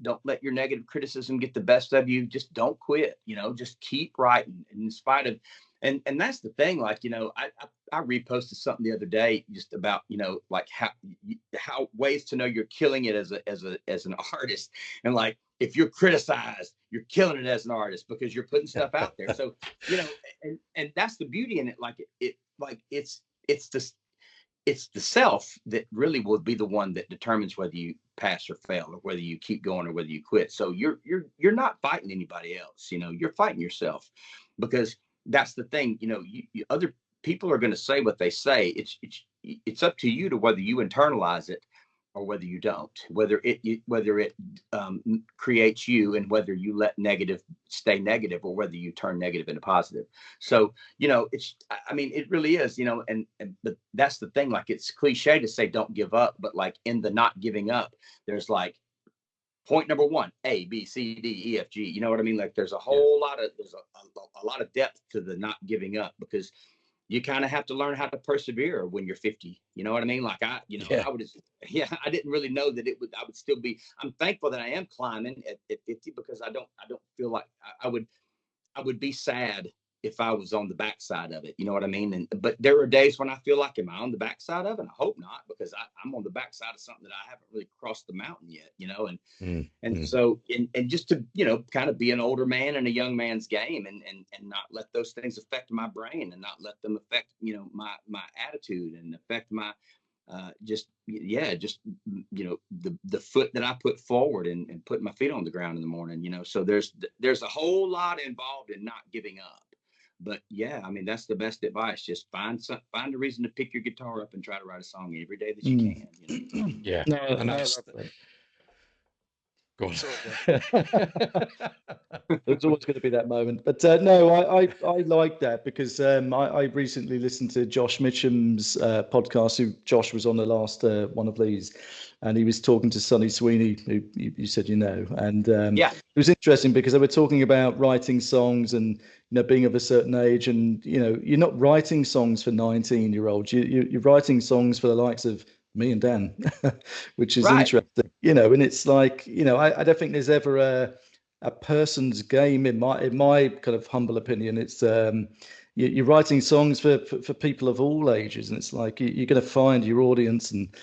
negative criticism get the best of you. Just don't quit, you know. Just keep writing in spite of, and that's the thing. Like, you know, I reposted something the other day just about, you know, like how ways to know you're killing it as an artist. And like, if you're criticized, you're killing it as an artist because you're putting stuff out there. So, you know, and that's the beauty in it. Like it's the self that really will be the one that determines whether you pass or fail, or whether you keep going or whether you quit. So you're not fighting anybody else, you know, you're fighting yourself, because that's the thing, you know, other people are going to say what they say. It's up to you to whether you internalize it or whether you don't, whether it creates you, and whether you let negative stay negative, or whether you turn negative into positive. So, you know, I mean, it really is, you know, but that's the thing. Like, it's cliche to say don't give up, but like, in the not giving up, there's like point number 1, A, B, C, D, E, F, G. You know what I mean? Like, there's a whole lot of, there's a lot of depth to the not giving up, because you kind of have to learn how to persevere when you're 50. You know what I mean? Like, I didn't really know that I would still be, I'm thankful that I am climbing at 50, because I don't feel like I would be sad if I was on the backside of it. You know what I mean? But there are days when I feel like, am I on the backside of it? I hope not, because I'm on the backside of something that I haven't really crossed the mountain yet, you know? And so, and just to, you know, kind of be an older man in a young man's game, and not let those things affect my brain, and not let them affect, you know, my attitude, and affect my, just, you know, the foot that I put forward, and put my feet on the ground in the morning, you know. So there's a whole lot involved in not giving up. But yeah, I mean, that's the best advice. Just find a reason to pick your guitar up and try to write a song every day that you can. You know? Yeah. No, And that's go on. there's always going to be that moment. But no, I like that, because I recently listened to Josh Mitchum's podcast. Who Josh was on the last one of these, and he was talking to Sonny Sweeney, who you said you know, and Yeah, it was interesting because they were talking about writing songs and, you know, being of a certain age, and, you know, you're not writing songs for 19-year-olds. You're writing songs for the likes of me and Dan, which is right. interesting, you know. And it's like, you know, I don't think there's ever a person's game, in my kind of humble opinion. It's you're writing songs for people of all ages, and it's like you're going to find your audience. And,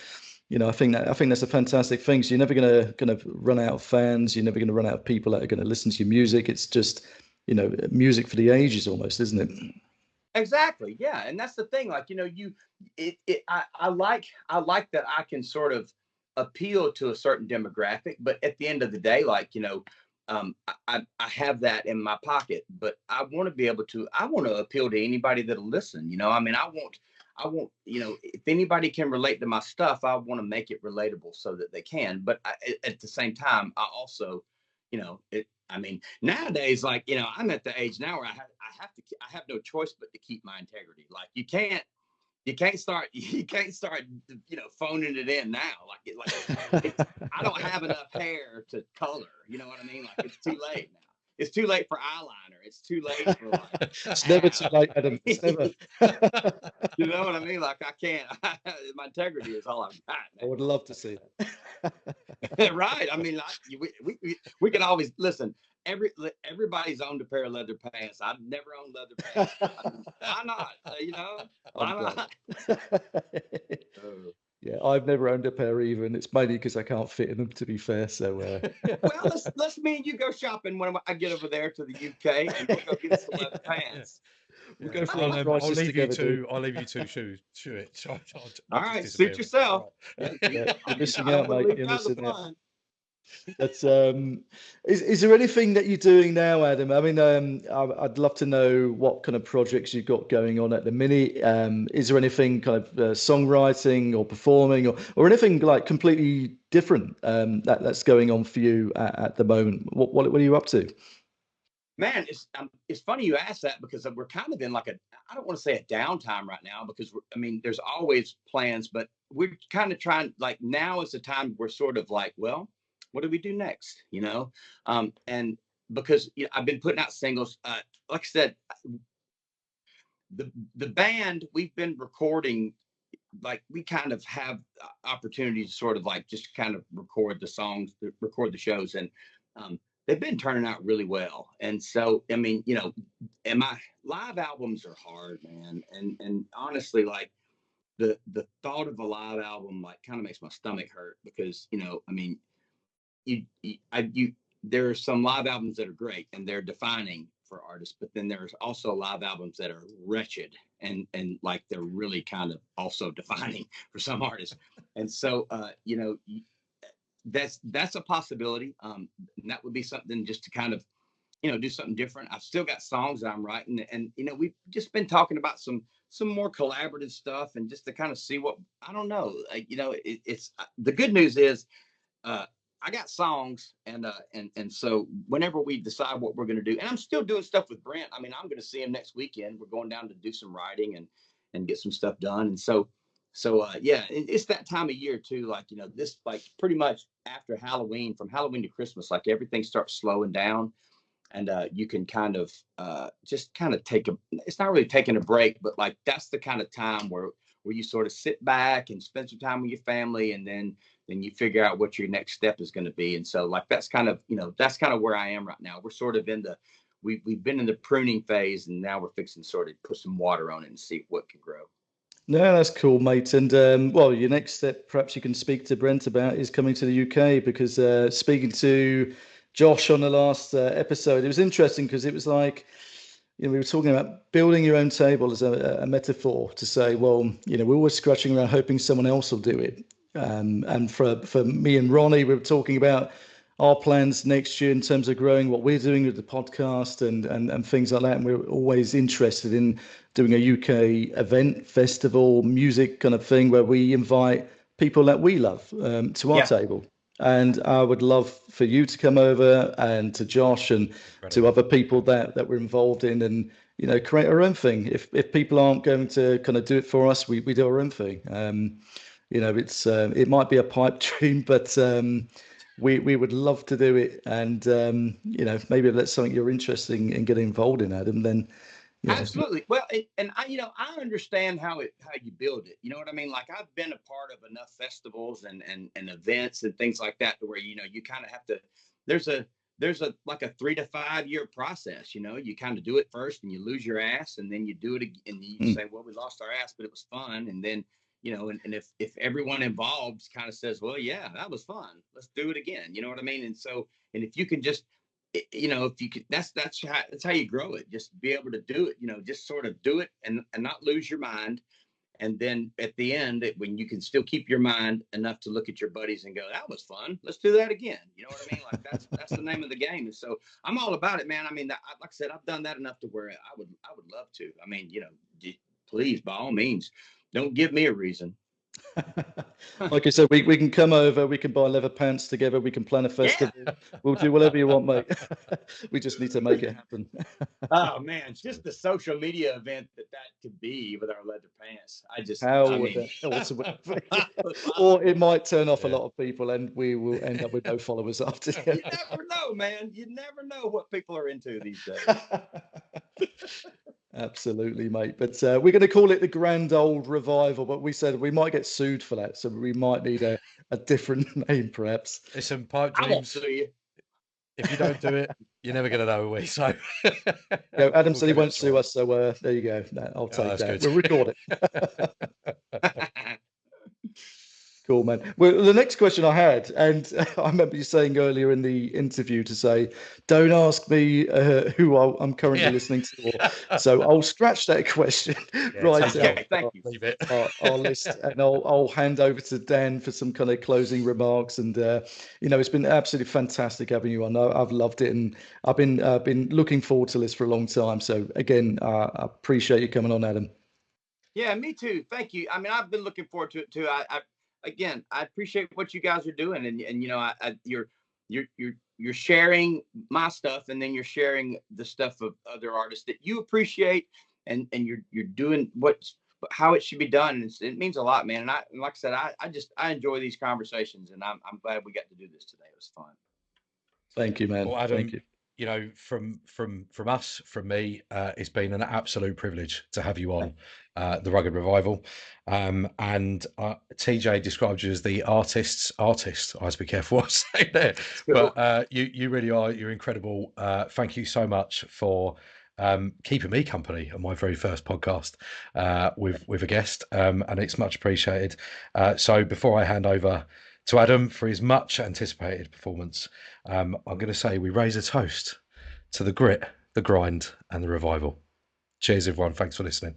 you know, I think that's a fantastic thing. So you're never going to run out of fans. You're never going to run out of people that are going to listen to your music. It's just, you know, music for the ages almost, isn't it? Exactly. Yeah. And that's the thing. Like, you know, I like that I can sort of appeal to a certain demographic, but at the end of the day, like, you know, I have that in my pocket, but I want to appeal to anybody that'll listen. You know, I mean, I want, you know, if anybody can relate to my stuff, I want to make it relatable so that they can. But at the same time, I also, you know, I mean, nowadays, like, you know, I'm at the age now where I have no choice but to keep my integrity. Like, you can't start, you know, phoning it in now. I don't have enough hair to color. You know what I mean? Like, it's too late now. It's too late for eyeliner. It's too late for like. It's never too late, Adam. It's never. You know what I mean? Like, I can't. My integrity is all I've got. I would love to see that. Right. I mean, like, we can always listen. Everybody's owned a pair of leather pants. I've never owned leather pants. Why not? You know, why not? Yeah, I've never owned a pair either, and it's mainly because I can't fit in them, to be fair. So, well, let's me and you go shopping when I get over there to the UK, and we'll go get some leather pants. We'll go for I'll leave you to shoot it. All right, suit yourself. Right. Yeah, you're missing out, mate. You're missing out. That's is there anything that you're doing now, Adam? I mean, I'd love to know what kind of projects you've got going on at the minute. Is there anything kind of songwriting or performing or anything like completely different that's going on for you at the moment? What are you up to? Man, it's funny you ask that because we're kind of in like I don't want to say a downtime right now because I mean, there's always plans, but we're kind of trying, like, now is the time we're sort of like, well, what do we do next? And because I've been putting out singles, like I said, the band, we've been recording, like, we kind of have opportunities to sort of like just kind of record the songs, record the shows, and they've been turning out really well. And so, I mean, and my live albums are hard, man. And honestly, like, the thought of a live album like kind of makes my stomach hurt because, I mean, there are some live albums that are great and they're defining for artists, but then there's also live albums that are wretched and like they're really kind of also defining for some artists. And so that's a possibility. And that would be something just to kind of do something different. I've still got songs that I'm writing, and we've just been talking about some more collaborative stuff, and just to kind of see what, I don't know, it's the good news is I got songs, and so whenever we decide what we're going to do, and I'm still doing stuff with Brent. I mean, I'm going to see him next weekend. We're going down to do some writing and get some stuff done. And so yeah, it's that time of year too. Like, this, like, pretty much after Halloween, from Halloween to Christmas, like, everything starts slowing down, and you can kind of just kind of it's not really taking a break, but like, that's the kind of time where you sort of sit back and spend some time with your family, and then you figure out what your next step is going to be. And so, like, that's kind of where I am right now. We're sort of we've been in the pruning phase, and now we're fixing to sort of put some water on it and see what can grow. No, that's cool, mate. And well, your next step, perhaps you can speak to Brent about, is coming to the UK, because speaking to Josh on the last episode, it was interesting because it was like, we were talking about building your own table as a metaphor to say, well, we're always scratching around hoping someone else will do it. And for me and Ronnie, we were talking about our plans next year in terms of growing what we're doing with the podcast and things like that. And we're always interested in doing a UK event, festival, music kind of thing where we invite people that we love to our table. And I would love for you to come over, and to Josh, and to other people that we're involved in, and create our own thing. If people aren't going to kind of do it for us, we do our own thing. It's it might be a pipe dream, but we would love to do it. And maybe if that's something you're interested in getting involved in, Adam, then absolutely. Well, and I understand how you build it. You know what I mean? Like, I've been a part of enough festivals and events and things like that to where you kind of have to. There's a like a 3 to 5 year process. You kind of do it first, and you lose your ass, and then you do it again, and you say, well, we lost our ass, but it was fun. And then and if everyone involved kind of says, well, yeah, that was fun, let's do it again. You know what I mean? And so, and if you can just, if you could, that's how you grow it. Just be able to do it, just sort of do it and not lose your mind. And then at the end, when you can still keep your mind enough to look at your buddies and go, that was fun, let's do that again. You know what I mean? Like, that's the name of the game. And so I'm all about it, man. I mean, like I said, I've done that enough to where I would love to. I mean, please, by all means, don't give me a reason. Like I said, we can come over, we can buy leather pants together, we can plan a festival. Yeah. We'll do whatever you want, mate. We just need to make it happen. Oh man, just the social media event that could be with our leather pants. Or it might turn off a lot of people, and we will end up with no followers after. You never know, man. You never know what people are into these days. Absolutely, mate. But we're going to call it the Grand Old Revival, but we said we might get sued for that, so we might need a different name, perhaps. Listen, pipe dreams. I won't sue you. If you don't do it, you're never going to know, are we? So, Adam said he won't sue us, so there you go. I'll take that. We'll record it. Cool, man. Well, the next question I had, and I remember you saying earlier in the interview to say, don't ask me who I'm currently listening to. So I'll scratch that question right out. Thank you. Leave it. Our list, and I'll hand over to Dan for some kind of closing remarks. And it's been absolutely fantastic having you on. I've loved it, and I've been looking forward to this for a long time. So again, I appreciate you coming on, Adam. Yeah, me too. Thank you. I mean, I've been looking forward to it too. Again, I appreciate what you guys are doing, and you're sharing my stuff, and then you're sharing the stuff of other artists that you appreciate, and you're doing how it should be done. And it means a lot, man. And like I said, I enjoy these conversations, and I'm glad we got to do this today. It was fun. Thank you, man. Well, Adam, thank you. From us, from me, it's been an absolute privilege to have you on the Rugged Revival. And TJ described you as the artist. I have to be careful what I say there. Cool. But you really are. You're incredible. Thank you so much for keeping me company on my very first podcast with a guest, and it's much appreciated. So before I hand over to Adam for his much anticipated performance, I'm going to say we raise a toast to the grit, the grind, and the revival. Cheers, everyone. Thanks for listening.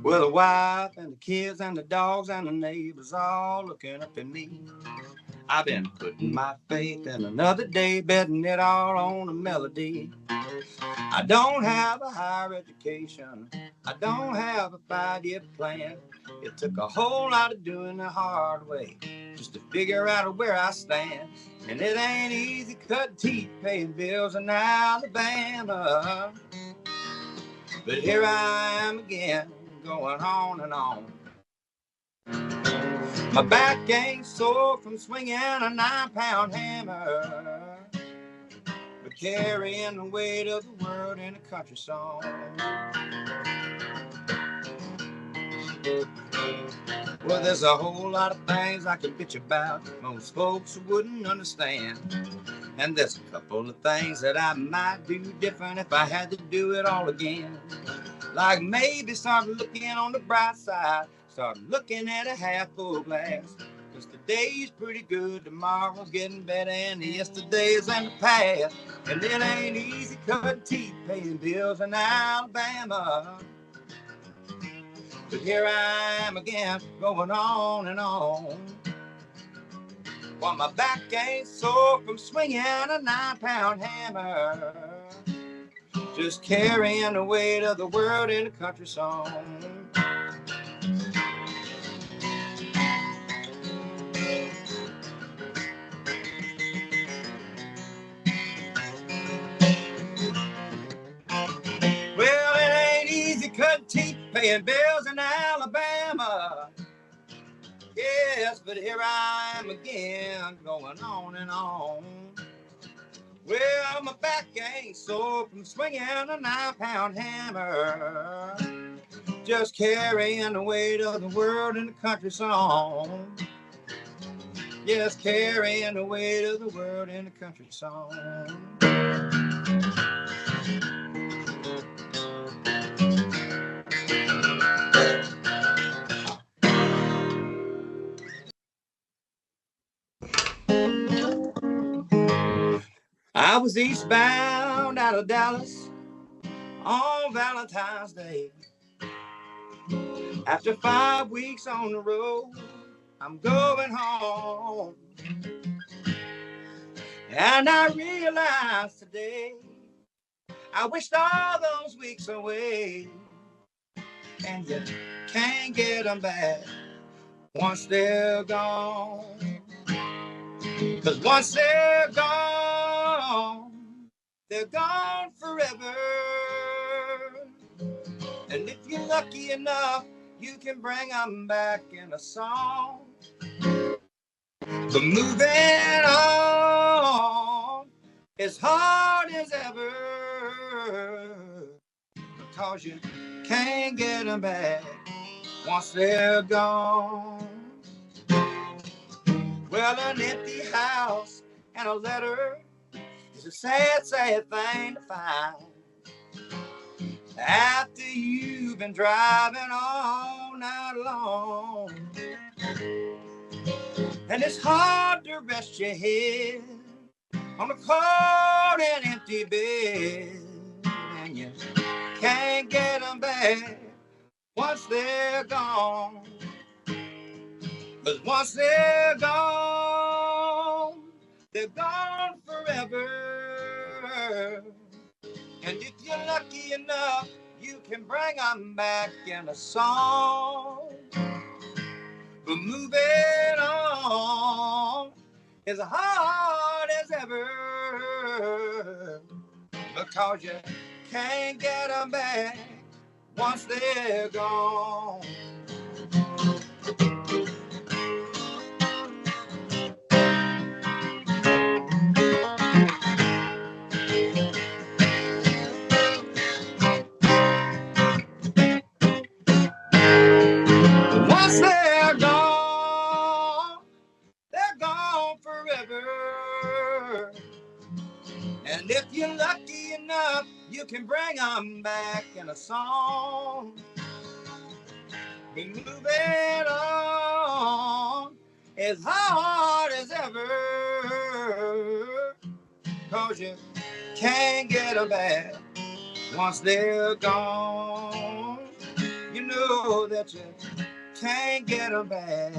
Well, the wife and the kids and the dogs and the neighbors all looking up at me. I've been putting my faith in another day, betting it all on a melody. I don't have a higher education. I don't have a 5-year plan. It took a whole lot of doing the hard way just to figure out where I stand. And it ain't easy cutting teeth, paying bills in Alabama. But here I am again, going on and on. My back ain't sore from swinging a 9-pound hammer, but carrying the weight of the world in a country song. Well, there's a whole lot of things I could bitch about most folks wouldn't understand. And there's a couple of things that I might do different if I had to do it all again. Like maybe start looking on the bright side, start looking at a half full glass. Cause today's pretty good, tomorrow's getting better, and yesterday's in the past. And it ain't easy cutting teeth, paying bills in Alabama. But here I am again, going on and on. While my back ain't sore from swinging a 9-pound hammer, just carrying the weight of the world in a country song. Well, it ain't easy cutting teeth, paying bills in Alabama. Yes, but here I am again, going on and on. Well, my back ain't sore from swinging a 9-pound hammer, just carrying the weight of the world in the country song. Yes, carrying the weight of the world in the country song. I was eastbound out of Dallas on Valentine's Day. After 5 weeks on the road, I'm going home. And I realized today, I wished all those weeks away. And you can't get them back once they're gone. 'Cause once they're gone forever. And if you're lucky enough, you can bring them back in a song. But moving on as hard as ever, because you can't get them back once they're gone. Well, an empty house and a letter is a sad, sad thing to find. after you've been driving all night long. And it's hard to rest your head on a cold and empty bed, and you can't get them back once they're gone. 'Cause once they're gone forever. And if you're lucky enough, you can bring them back in a song. But moving on is hard as ever, because you can't get them back once they're gone. Once they're gone forever. And if you're lucky enough, you can bring them back in a song. Be moving on as hard as ever, 'cause you can't get them back once they're gone. You know that you can't get them back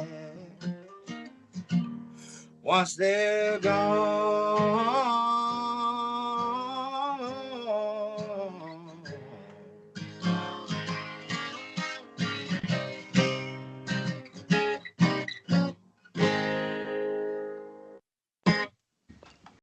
once they're gone.